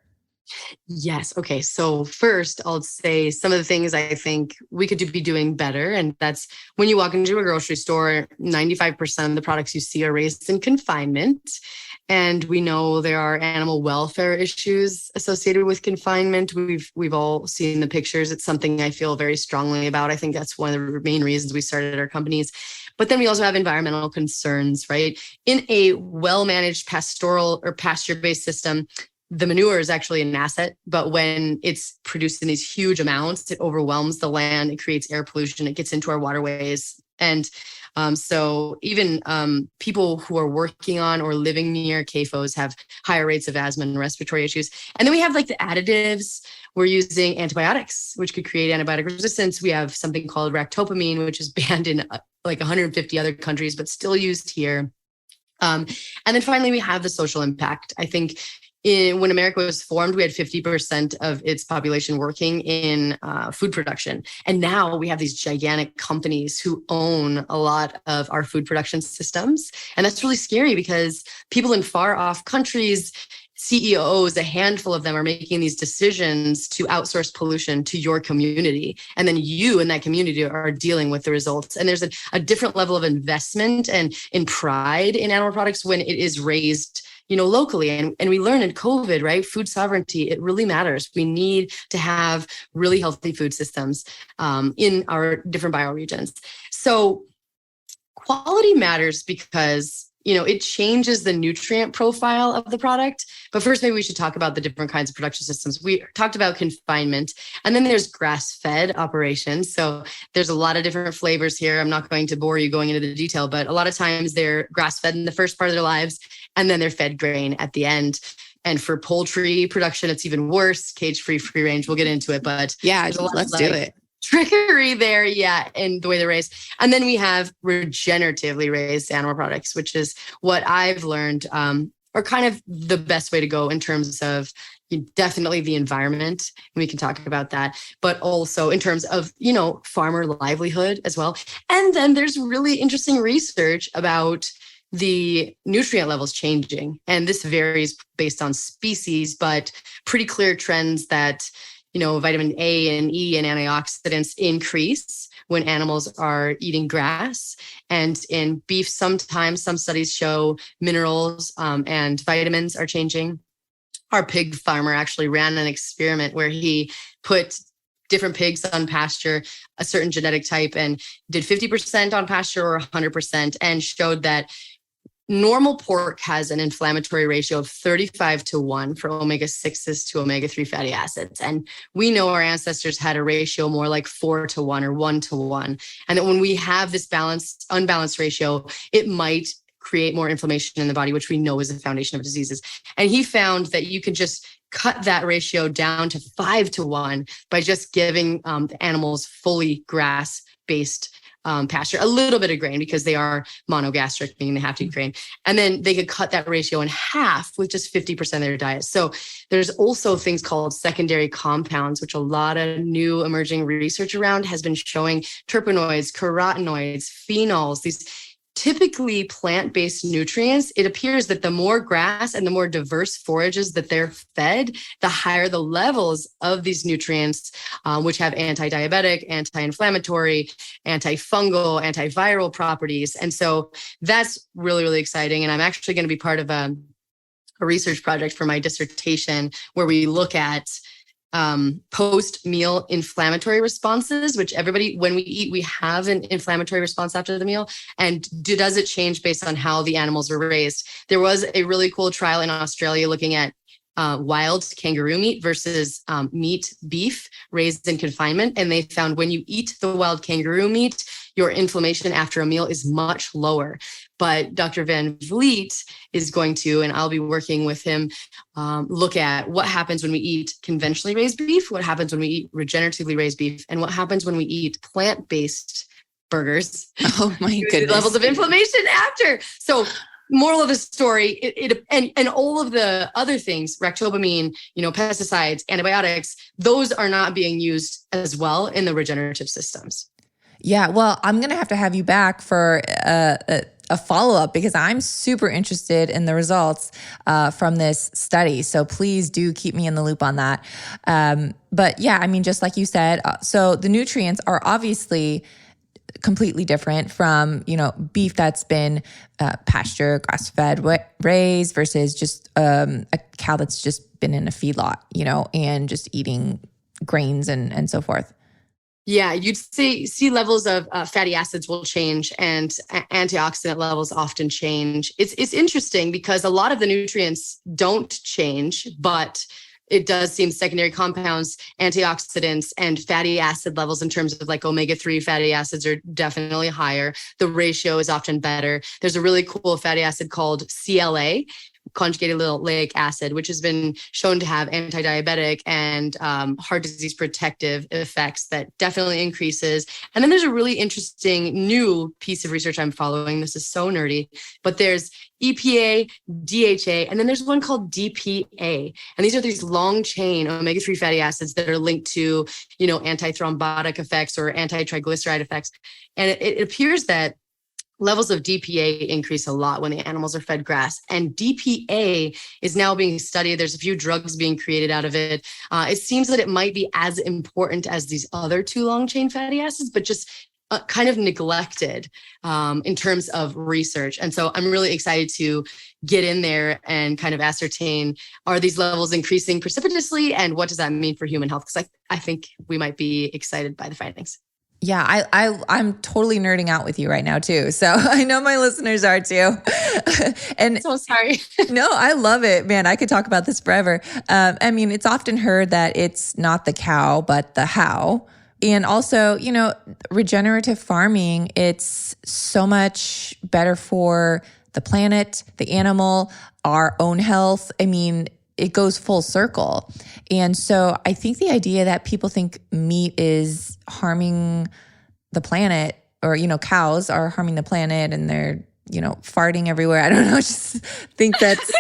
Yes. Okay. So first, I'll say some of the things I think we could be doing better. And that's when you walk into a grocery store, 95% of the products you see are raised in confinement. And we know there are animal welfare issues associated with confinement. We've all seen the pictures. It's something I feel very strongly about. I think that's one of the main reasons we started our companies. But then we also have environmental concerns, right? In a well-managed pastoral or pasture-based system, the manure is actually an asset, but when it's produced in these huge amounts, it overwhelms the land, it creates air pollution, it gets into our waterways. And so even people who are working on or living near CAFOs have higher rates of asthma and respiratory issues. And then we have like the additives. We're using antibiotics, which could create antibiotic resistance. We have something called ractopamine, which is banned in like 150 other countries, but still used here. And then finally, we have the social impact. I think when America was formed, we had 50% of its population working in food production. And now we have these gigantic companies who own a lot of our food production systems. And that's really scary because people in far off countries, CEOs, a handful of them are making these decisions to outsource pollution to your community. And then you in that community are dealing with the results. And there's a different level of investment and in pride in animal products when it is raised locally. And we learned in COVID, right? Food sovereignty, it really matters. We need to have really healthy food systems in our different bioregions. So quality matters because it changes the nutrient profile of the product. But first, maybe we should talk about the different kinds of production systems. We talked about confinement, and then there's grass-fed operations. So there's a lot of different flavors here. I'm not going to bore you going into the detail, but a lot of times they're grass-fed in the first part of their lives, and then they're fed grain at the end. And for poultry production, it's even worse. Cage-free, free-range. We'll get into it, but yeah, let's do it. Trickery there, yeah, and the way they're raised. And then we have regeneratively raised animal products, which is what I've learned are kind of the best way to go in terms of definitely the environment. We can talk about that, but also in terms of, farmer livelihood as well. And then there's really interesting research about the nutrient levels changing. And this varies based on species, but pretty clear trends that vitamin A and E and antioxidants increase when animals are eating grass. And in beef, sometimes some studies show minerals and vitamins are changing. Our pig farmer actually ran an experiment where he put different pigs on pasture, a certain genetic type, and did 50% on pasture or 100%, and showed that normal pork has an inflammatory ratio of 35-1 for omega-6s to omega-3 fatty acids. And we know our ancestors had a ratio more like 4-1 or 1-1. And that when we have this unbalanced ratio, it might create more inflammation in the body, which we know is the foundation of diseases. And he found that you can just cut that ratio down to 5-1 by just giving the animals fully grass-based pasture, a little bit of grain because they are monogastric, meaning they have to eat grain. And then they could cut that ratio in half with just 50% of their diet. So there's also things called secondary compounds, which a lot of new emerging research around has been showing terpenoids, carotenoids, phenols, these typically plant-based nutrients, it appears that the more grass and the more diverse forages that they're fed, the higher the levels of these nutrients, which have anti-diabetic, anti-inflammatory, antifungal, antiviral properties. And so that's really, really exciting. And I'm actually going to be part of a research project for my dissertation where we look at post-meal inflammatory responses, which everybody, when we eat, we have an inflammatory response after the meal. And does it change based on how the animals were raised? There was a really cool trial in Australia looking at wild kangaroo meat versus meat beef raised in confinement. And they found when you eat the wild kangaroo meat, your inflammation after a meal is much lower. But Dr. Van Vliet is going to, and I'll be working with him, look at what happens when we eat conventionally raised beef, what happens when we eat regeneratively raised beef, and what happens when we eat plant-based burgers. Oh my goodness. Levels of inflammation after. So moral of the story, and all of the other things, ractobamine, pesticides, antibiotics, those are not being used as well in the regenerative systems. Yeah, well, I'm going to have you back for a follow-up because I'm super interested in the results from this study. So please do keep me in the loop on that. But yeah, I mean, just like you said, so the nutrients are obviously completely different from, beef that's been pasture, grass-fed, raised versus just a cow that's just been in a feedlot, and just eating grains and so forth. Yeah, you'd see levels of fatty acids will change and antioxidant levels often change. It's interesting because a lot of the nutrients don't change, but it does seem secondary compounds, antioxidants, and fatty acid levels in terms of like omega-3 fatty acids are definitely higher. The ratio is often better. There's a really cool fatty acid called CLA, conjugated linoleic acid, which has been shown to have anti-diabetic and heart disease protective effects that definitely increases. And then there's a really interesting new piece of research I'm following. This is so nerdy, but there's EPA, DHA, and then there's one called DPA. And these are these long chain omega-3 fatty acids that are linked to, anti-thrombotic effects or anti-triglyceride effects. And it appears that levels of DPA increase a lot when the animals are fed grass. And DPA is now being studied. There's a few drugs being created out of it. It seems that it might be as important as these other two long-chain fatty acids, but just kind of neglected in terms of research. And so I'm really excited to get in there and kind of ascertain, are these levels increasing precipitously? And what does that mean for human health? Because I think we might be excited by the findings. Yeah, I'm totally nerding out with you right now too. So I know my listeners are too. And so sorry. No, I love it, man. I could talk about this forever. I mean, it's often heard that it's not the cow, but the how. And also, regenerative farming, it's so much better for the planet, the animal, our own health. I mean, it goes full circle. And so I think the idea that people think meat is harming the planet or, cows are harming the planet and they're, farting everywhere. I don't know. I just think that's,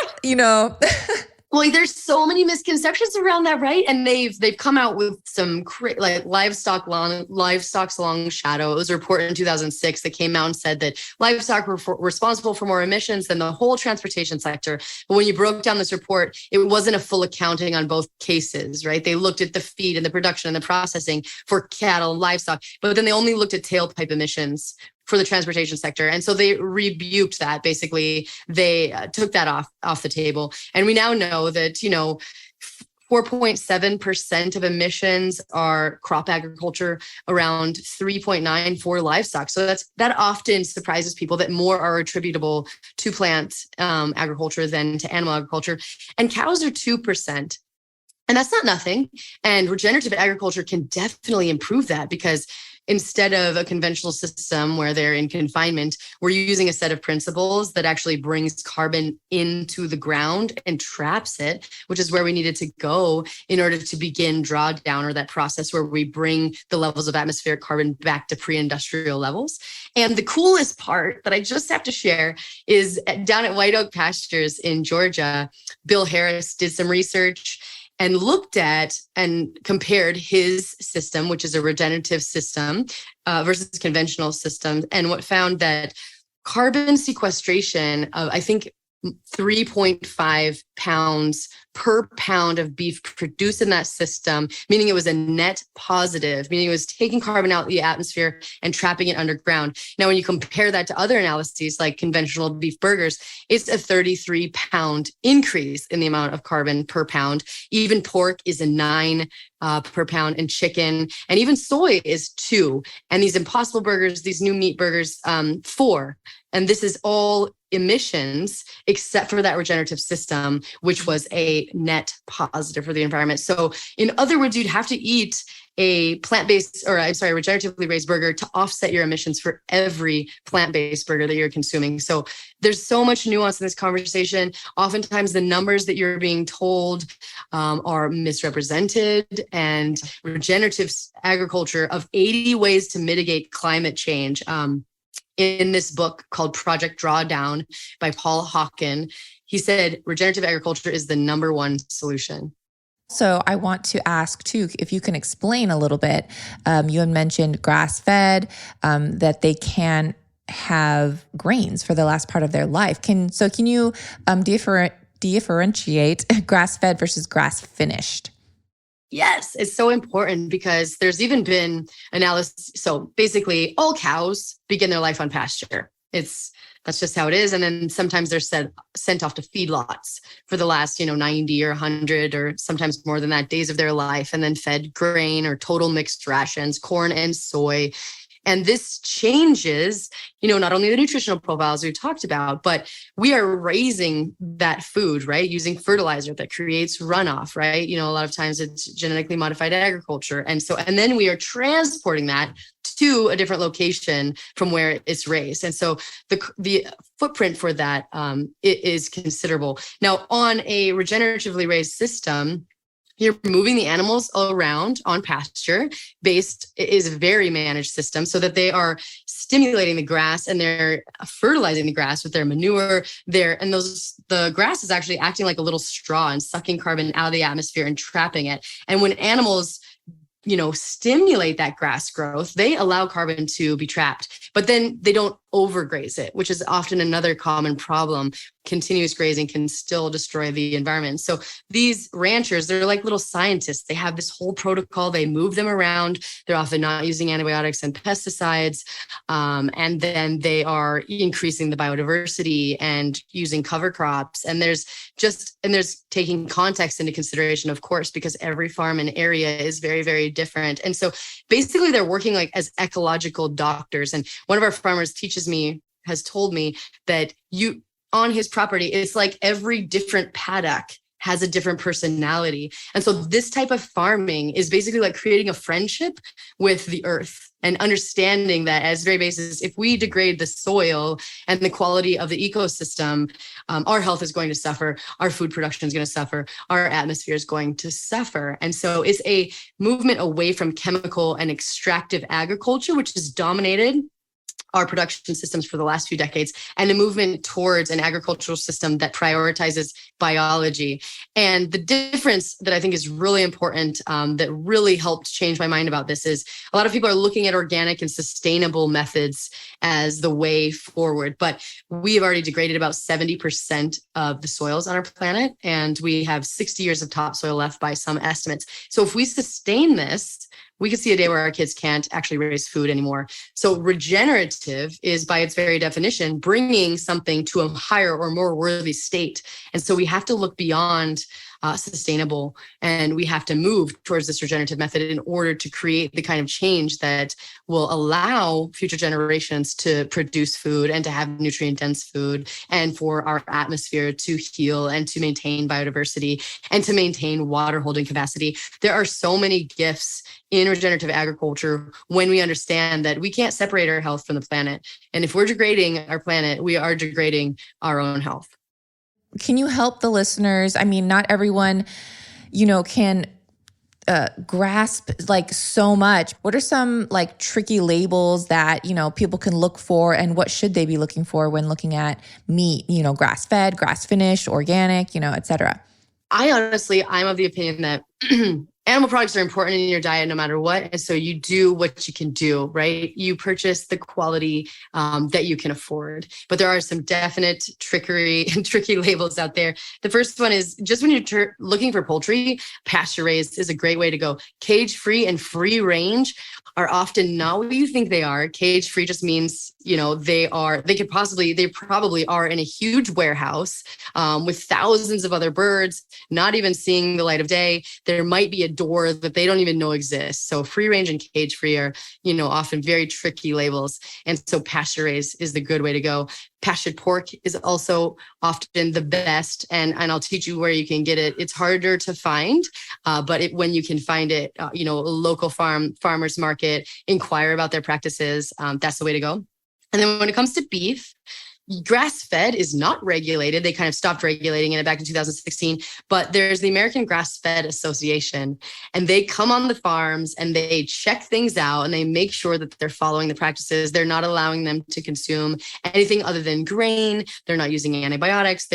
Well, there's so many misconceptions around that, right? And they've come out with some like livestock's long shadow. It was a report in 2006 that came out and said that livestock were responsible for more emissions than the whole transportation sector. But when you broke down this report, it wasn't a full accounting on both cases, right? They looked at the feed and the production and the processing for cattle and livestock, but then they only looked at tailpipe emissions for the transportation sector. And so they rebuked that. Basically, they took that off the table. And we now know that, 4.7% of emissions are crop agriculture, around 3.9 for livestock. So that often surprises people that more are attributable to plant agriculture than to animal agriculture. And cows are 2%. And that's not nothing. And regenerative agriculture can definitely improve that because instead of a conventional system where they're in confinement, we're using a set of principles that actually brings carbon into the ground and traps it, which is where we needed to go in order to begin drawdown, or that process where we bring the levels of atmospheric carbon back to pre-industrial levels. And the coolest part that I just have to share is down at White Oak Pastures in Georgia, Bill Harris did some research and looked at and compared his system, which is a regenerative system, versus conventional systems, and what found that carbon sequestration of, I think, 3.5 pounds per pound of beef produced in that system, meaning it was a net positive, meaning it was taking carbon out of the atmosphere and trapping it underground. Now, when you compare that to other analyses like conventional beef burgers, it's a 33-pound increase in the amount of carbon per pound. Even pork is a 9 per pound, and chicken, and even soy is 2. And these Impossible burgers, these new meat burgers, 4. And this is all emissions except for that regenerative system, which was a net positive for the environment. So in other words, you'd have to eat a regeneratively raised burger to offset your emissions for every plant-based burger that you're consuming. So there's so much nuance in this conversation. Oftentimes the numbers that you're being told are misrepresented, and regenerative agriculture of 80 ways to mitigate climate change. In this book called Project Drawdown by Paul Hawken, he said regenerative agriculture is the number one solution. So I want to ask too, if you can explain a little bit, you had mentioned grass-fed, that they can have grains for the last part of their life. Can you differentiate grass-fed versus grass-finished? Yes, it's so important because there's even been analysis. So basically all cows begin their life on pasture. That's just how it is. And then sometimes they're sent off to feedlots for the last, 90 or 100 or sometimes more than that days of their life, and then fed grain or total mixed rations, corn and soy. And this changes, not only the nutritional profiles we talked about, but we are raising that food, right? Using fertilizer that creates runoff, right? A lot of times it's genetically modified agriculture. And then we are transporting that to a different location from where it's raised. And so the footprint for that it is considerable. Now, on a regeneratively raised system, you're moving the animals around on pasture. Is a very managed system so that they are stimulating the grass and they're fertilizing the grass with their manure there. And the grass is actually acting like a little straw and sucking carbon out of the atmosphere and trapping it. And when animals stimulate that grass growth, they allow carbon to be trapped, but then they don't overgraze it, which is often another common problem. Continuous grazing can still destroy the environment. So these ranchers, they're like little scientists. They have this whole protocol. They move them around. They're often not using antibiotics and pesticides. And then they are increasing the biodiversity and using cover crops. And there's taking context into consideration, of course, because every farm and area is very, very different. And so basically they're working like as ecological doctors. And one of our farmers has told me that on his property, it's like every different paddock has a different personality. And so this type of farming is basically like creating a friendship with the earth and understanding that as very basis, if we degrade the soil and the quality of the ecosystem, our health is going to suffer, our food production is going to suffer, our atmosphere is going to suffer. And so it's a movement away from chemical and extractive agriculture, which has dominated our production systems for the last few decades, and a movement towards an agricultural system that prioritizes biology. And the difference that I think is really important, that really helped change my mind about this, is a lot of people are looking at organic and sustainable methods as the way forward, but we have already degraded about 70% of the soils on our planet, and we have 60 years of topsoil left by some estimates. So if we sustain this, we could see a day where our kids can't actually raise food anymore. So regenerative is, by its very definition, bringing something to a higher or more worthy state. And so we have to look beyond sustainable, and we have to move towards this regenerative method in order to create the kind of change that will allow future generations to produce food and to have nutrient-dense food, and for our atmosphere to heal and to maintain biodiversity and to maintain water holding capacity. There are so many gifts in regenerative agriculture when we understand that we can't separate our health from the planet. And if we're degrading our planet, we are degrading our own health. Can you help the listeners? I mean, not everyone, can grasp like so much. What are some like tricky labels that, people can look for, and what should they be looking for when looking at meat, grass-fed, grass-finished, organic, et cetera? I'm of the opinion that animal products are important in your diet no matter what. And so you do what you can do, right? You purchase the quality that you can afford. But there are some definite trickery and tricky labels out there. The first one is just when you're looking for poultry, pasture raised is a great way to go. Cage free and free range are often not what you think they are. Cage free just means, they probably are in a huge warehouse with thousands of other birds, not even seeing the light of day. There might be a door that they don't even know exists. So free range and cage free are, often very tricky labels. And so pasture raised is the good way to go. Pastured pork is also often the best. And I'll teach you where you can get it. It's harder to find, but when you can find it, a local farmer's market, inquire about their practices. That's the way to go. And then when it comes to beef, grass-fed is not regulated. They kind of stopped regulating it back in 2016, but there's the American Grass-Fed Association, and they come on the farms and they check things out and they make sure that they're following the practices. They're not allowing them to consume anything other than grain. They're not using antibiotics.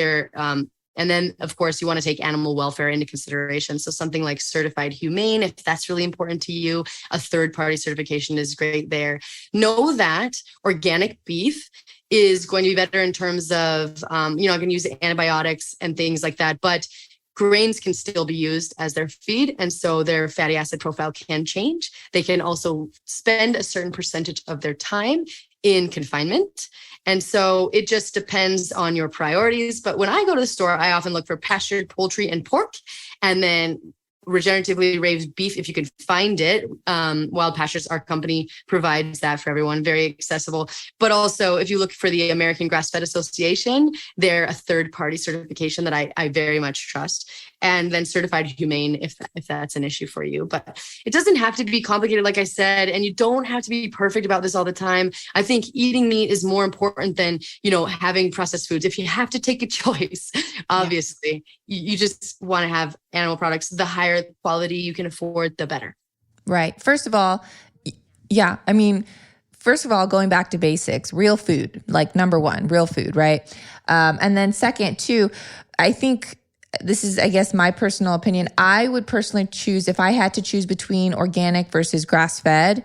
And then, of course, you want to take animal welfare into consideration. So something like certified humane, if that's really important to you, a third-party certification is great there. Know that organic beef is going to be better in terms of, I'm going to use antibiotics and things like that, but grains can still be used as their feed. And so their fatty acid profile can change. They can also spend a certain percentage of their time in confinement. And so it just depends on your priorities. But when I go to the store, I often look for pastured poultry and pork, and then regeneratively raised beef if you can find it. Wild Pastures, our company, provides that for everyone, very accessible. But also, if you look for the American Grass-Fed Association, they're a third-party certification that I very much trust. And then certified humane if that's an issue for you. But it doesn't have to be complicated, like I said, and you don't have to be perfect about this all the time. I think eating meat is more important than, having processed foods. If you have to take a choice, obviously, you just want to have animal products. The higher quality you can afford, the better. Right. First of all, going back to basics, real food, like number one, real food, right? And then second, too, I think this is, I guess, my personal opinion. I would personally choose, if I had to choose between organic versus grass-fed,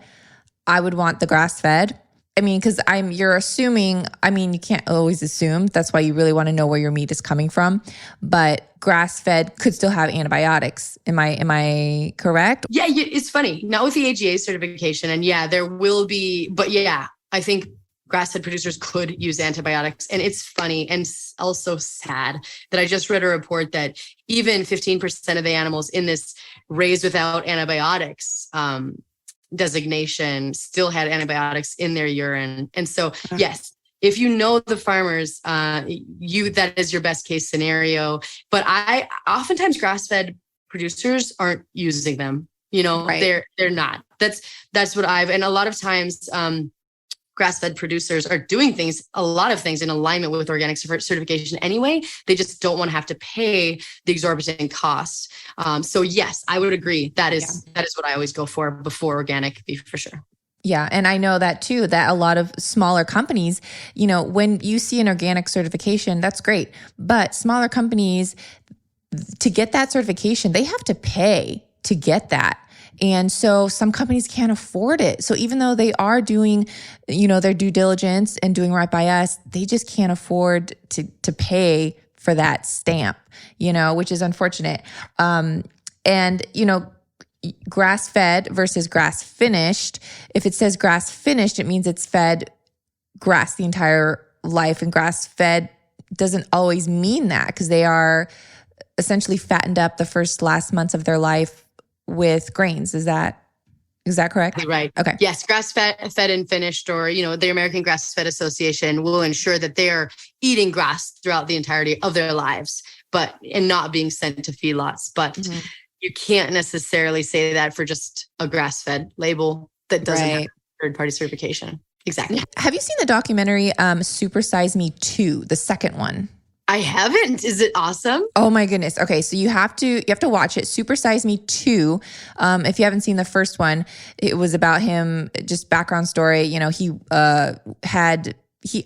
I would want the grass-fed. Because you're assuming, you can't always assume. That's why you really want to know where your meat is coming from. But grass-fed could still have antibiotics. Am I correct? Yeah, it's funny. Not with the AGA certification. And there will be, but I think grass-fed producers could use antibiotics. And it's funny and also sad that I just read a report that even 15% of the animals in this raised without antibiotics designation still had antibiotics in their urine. And so, yes, if you know the farmers, that is your best case scenario. But oftentimes grass-fed producers aren't using them. Right. They're not. That's what and a lot of times, grass-fed producers are doing a lot of things in alignment with organic certification anyway. They just don't want to have to pay the exorbitant cost. So yes, I would agree. That is what I always go for before organic beef, for sure. Yeah. And I know that too, that a lot of smaller companies, when you see an organic certification, that's great. But smaller companies, to get that certification, they have to pay to get that. And so some companies can't afford it. So even though they are doing, their due diligence and doing right by us, they just can't afford to pay for that stamp, which is unfortunate. Grass-fed versus grass-finished. If it says grass-finished, it means it's fed grass the entire life. And grass-fed doesn't always mean that, because they are essentially fattened up the last months of their life with grains. Is that correct? Right. Okay. Yes. Grass-fed and finished, or, the American Grass-Fed Association will ensure that they're eating grass throughout the entirety of their lives, and not being sent to feedlots. But you can't necessarily say that for just a grass-fed label that doesn't have third-party certification. Exactly. Have you seen the documentary Super Size Me 2, the second one? I haven't. Is it awesome? Oh my goodness. Okay. So you have to watch it. Super Size Me 2. If you haven't seen the first one, it was about him, just background story. He I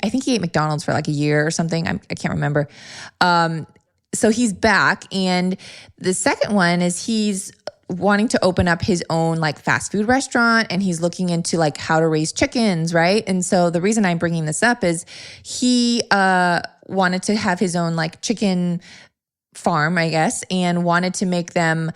think he ate McDonald's for like a year or something. I can't remember. So he's back. And the second one is he's wanting to open up his own like fast food restaurant, and he's looking into like how to raise chickens, right? And so the reason I'm bringing this up is he wanted to have his own like chicken farm, I guess, and wanted to make them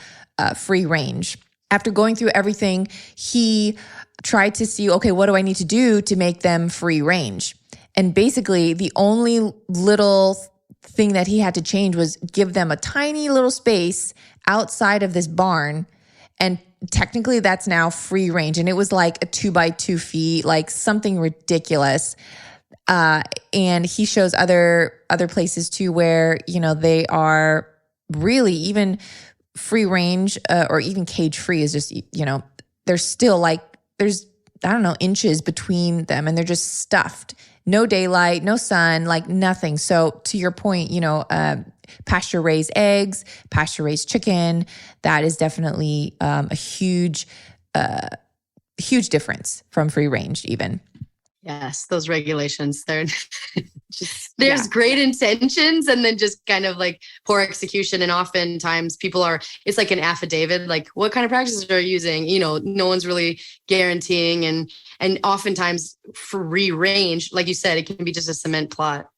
free range. After going through everything, he tried to see, okay, what do I need to do to make them free range? And basically the only little thing that he had to change was give them a tiny little space outside of this barn. And technically that's now free range. And it was like a 2 by 2 feet, like something ridiculous. And he shows other places too, where, they are really even free range, or even cage free is just, there's still like, there's, I don't know, inches between them, and they're just stuffed. No daylight, no sun, like nothing. So to your point, pasture raised eggs, pasture raised chicken, that is definitely a huge difference from free range even. Yes, those regulations, there's great intentions and then just kind of like poor execution. And oftentimes it's like an affidavit, like what kind of practices are you using? No one's really guaranteeing. And oftentimes free range, like you said, it can be just a cement plot.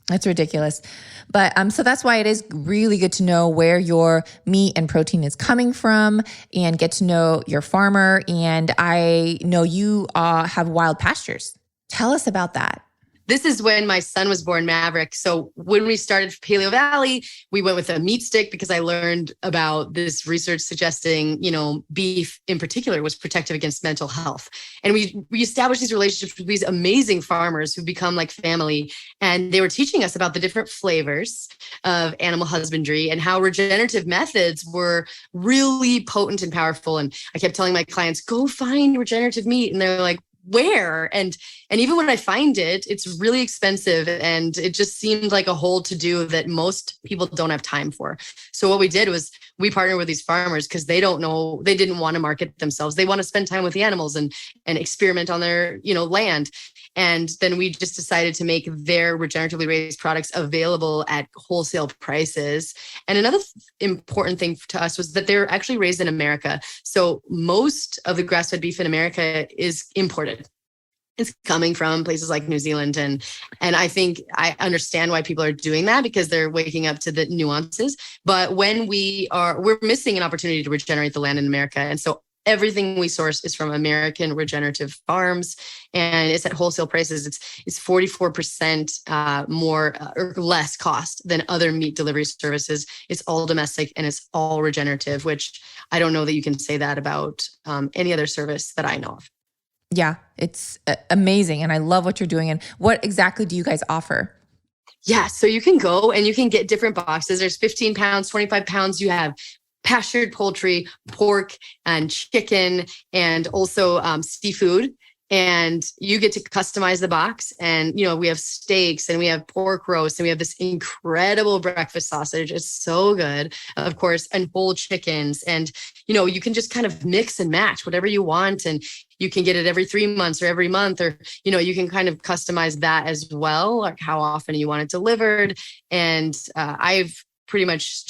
That's ridiculous. But so that's why it is really good to know where your meat and protein is coming from and get to know your farmer. And I know you have wild pastures. Tell us about that. This is when my son was born, Maverick. So when we started Paleo Valley, we went with a meat stick because I learned about this research suggesting, beef in particular was protective against mental health. And we established these relationships with these amazing farmers who become like family. And they were teaching us about the different flavors of animal husbandry and how regenerative methods were really potent and powerful. And I kept telling my clients, go find regenerative meat. And they're like, where? And even when I find it, it's really expensive, and it just seemed like a whole to do that most people don't have time for. So what we did was we partnered with these farmers because they didn't want to market themselves. They want to spend time with the animals and experiment on their, land. And then we just decided to make their regeneratively raised products available at wholesale prices. And another important thing to us was that they're actually raised in America. So most of the grass-fed beef in America is imported. It's coming from places like New Zealand. And I think I understand why people are doing that because they're waking up to the nuances. But when we're missing an opportunity to regenerate the land in America. And so everything we source is from American regenerative farms, and it's at wholesale prices. It's 44% more or less cost than other meat delivery services. It's all domestic and it's all regenerative, which I don't know that you can say that about any other service that I know of. Yeah, it's amazing. And I love what you're doing. And what exactly do you guys offer? Yeah, so you can go and you can get different boxes. There's 15 pounds, 25 pounds. You have pastured poultry, pork, and chicken, and also seafood. And you get to customize the box. And, we have steaks and we have pork roast and we have this incredible breakfast sausage. It's so good, of course, and whole chickens. And, you can just kind of mix and match whatever you want. And you can get it every 3 months or every month, or, you can kind of customize that as well, like how often you want it delivered. And I've pretty much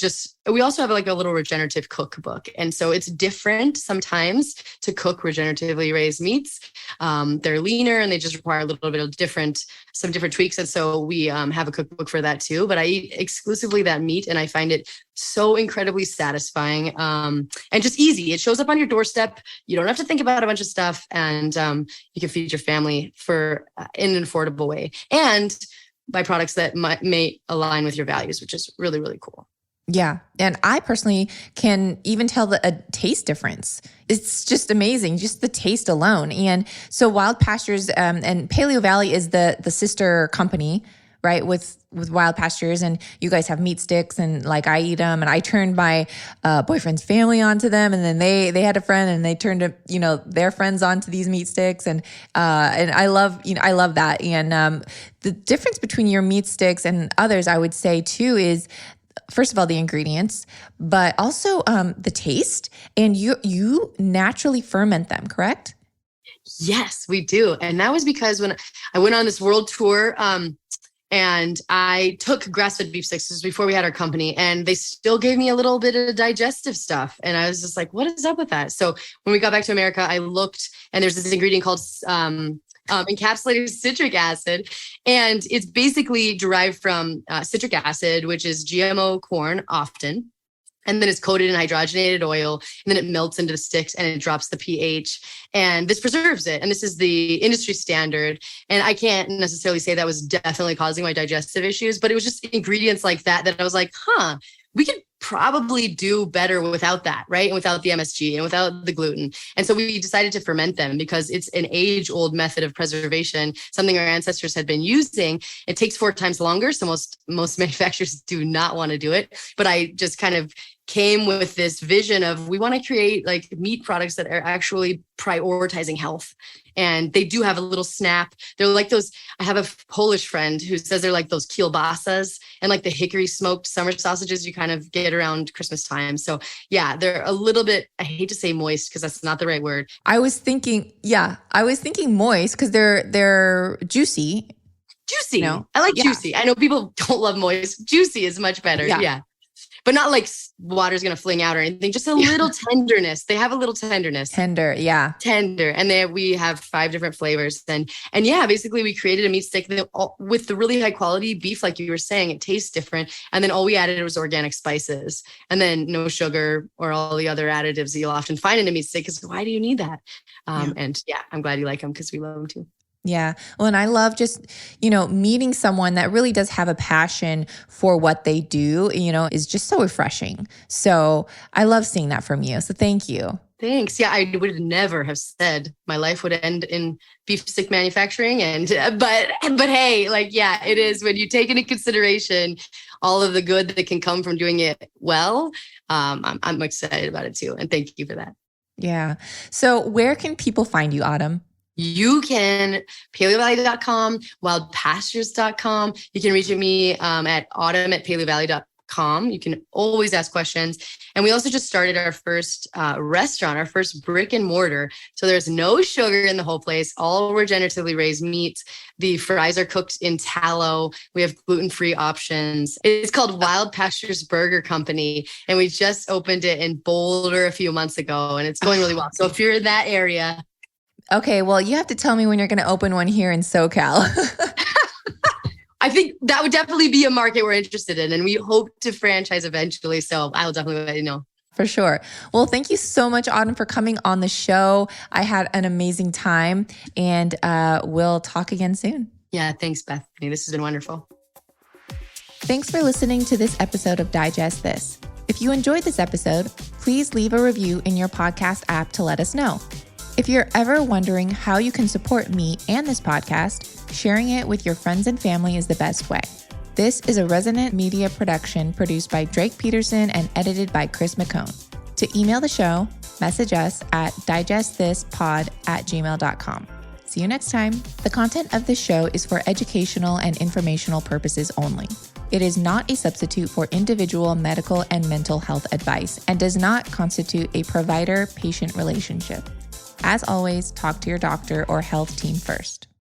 we also have like a little regenerative cookbook. And so it's different sometimes to cook regeneratively raised meats. They're leaner and they just require a little bit of some different tweaks. And so we have a cookbook for that too, but I eat exclusively that meat and I find it so incredibly satisfying and just easy. It shows up on your doorstep. You don't have to think about a bunch of stuff, and you can feed your family in an affordable way. And by products that may align with your values, which is really, really cool. Yeah. And I personally can even tell a taste difference. It's just amazing, just the taste alone. And so Wild Pastures and Paleo Valley is the sister company, right, with Wild Pastures, and you guys have meat sticks, and like I eat them, and I turned my boyfriend's family onto them, and then they had a friend, and they turned their friends onto these meat sticks, and I love that. And the difference between your meat sticks and others, I would say too, is first of all the ingredients, but also the taste, and you naturally ferment them, correct? Yes, we do, and that was because when I went on this world tour. And I took grass-fed beef sticks. This was before we had our company, and they still gave me a little bit of digestive stuff. And I was just like, what is up with that? So when we got back to America, I looked, and there's this ingredient called encapsulated citric acid. And it's basically derived from citric acid, which is GMO corn often. And then it's coated in hydrogenated oil, and then it melts into the sticks and it drops the pH. And this preserves it. And this is the industry standard. And I can't necessarily say that was definitely causing my digestive issues, but it was just ingredients like that I was like, we could probably do better without that, right? And without the MSG and without the gluten. And so we decided to ferment them because it's an age-old method of preservation, something our ancestors had been using. It takes 4 times longer. So most manufacturers do not want to do it. But I just kind of came with this vision of, we want to create like meat products that are actually prioritizing health. And they do have a little snap. They're like those, I have a Polish friend who says they're like those kielbasas and like the hickory smoked summer sausages you kind of get around Christmas time. So yeah, they're a little bit, I hate to say moist because that's not the right word. I was thinking moist because they're juicy. Juicy. I like juicy. I know people don't love moist. Juicy is much better. Yeah. But not like water's going to fling out or anything. Just a little tenderness. They have a little tenderness. Tender, yeah. Tender. And we have 5 different flavors. And yeah, basically we created a meat stick with the really high quality beef, like you were saying. It tastes different. And then all we added was organic spices. And then no sugar or all the other additives that you'll often find in a meat stick. Because why do you need that? And yeah, I'm glad you like them because we love them too. Yeah. Well, and I love just, meeting someone that really does have a passion for what they do, is just so refreshing. So I love seeing that from you. So thank you. Thanks. Yeah, I would never have said my life would end in beef stick manufacturing. But hey, like, yeah, it is when you take into consideration all of the good that can come from doing it well. I'm excited about it too. And thank you for that. Yeah. So where can people find you, Autumn? You can paleovalley.com, wildpastures.com. You can reach me at autumn@paleovalley.com. You can always ask questions. And we also just started our first restaurant, our first brick and mortar. So there's no sugar in the whole place, all regeneratively raised meats. The fries are cooked in tallow. We have gluten-free options. It's called Wild Pastures Burger Company. And we just opened it in Boulder a few months ago, and it's going really well. So if you're in that area, okay, well, you have to tell me when you're going to open one here in SoCal. I think that would definitely be a market we're interested in, and we hope to franchise eventually. So I'll definitely let you know. For sure. Well, thank you so much, Autumn, for coming on the show. I had an amazing time, and we'll talk again soon. Yeah, thanks, Bethany. This has been wonderful. Thanks for listening to this episode of Digest This. If you enjoyed this episode, please leave a review in your podcast app to let us know. If you're ever wondering how you can support me and this podcast, sharing it with your friends and family is the best way. This is a Resonant Media production produced by Drake Peterson and edited by Chris McCone. To email the show, message us at digestthispod@gmail.com. See you next time. The content of this show is for educational and informational purposes only. It is not a substitute for individual medical and mental health advice and does not constitute a provider-patient relationship. As always, talk to your doctor or health team first.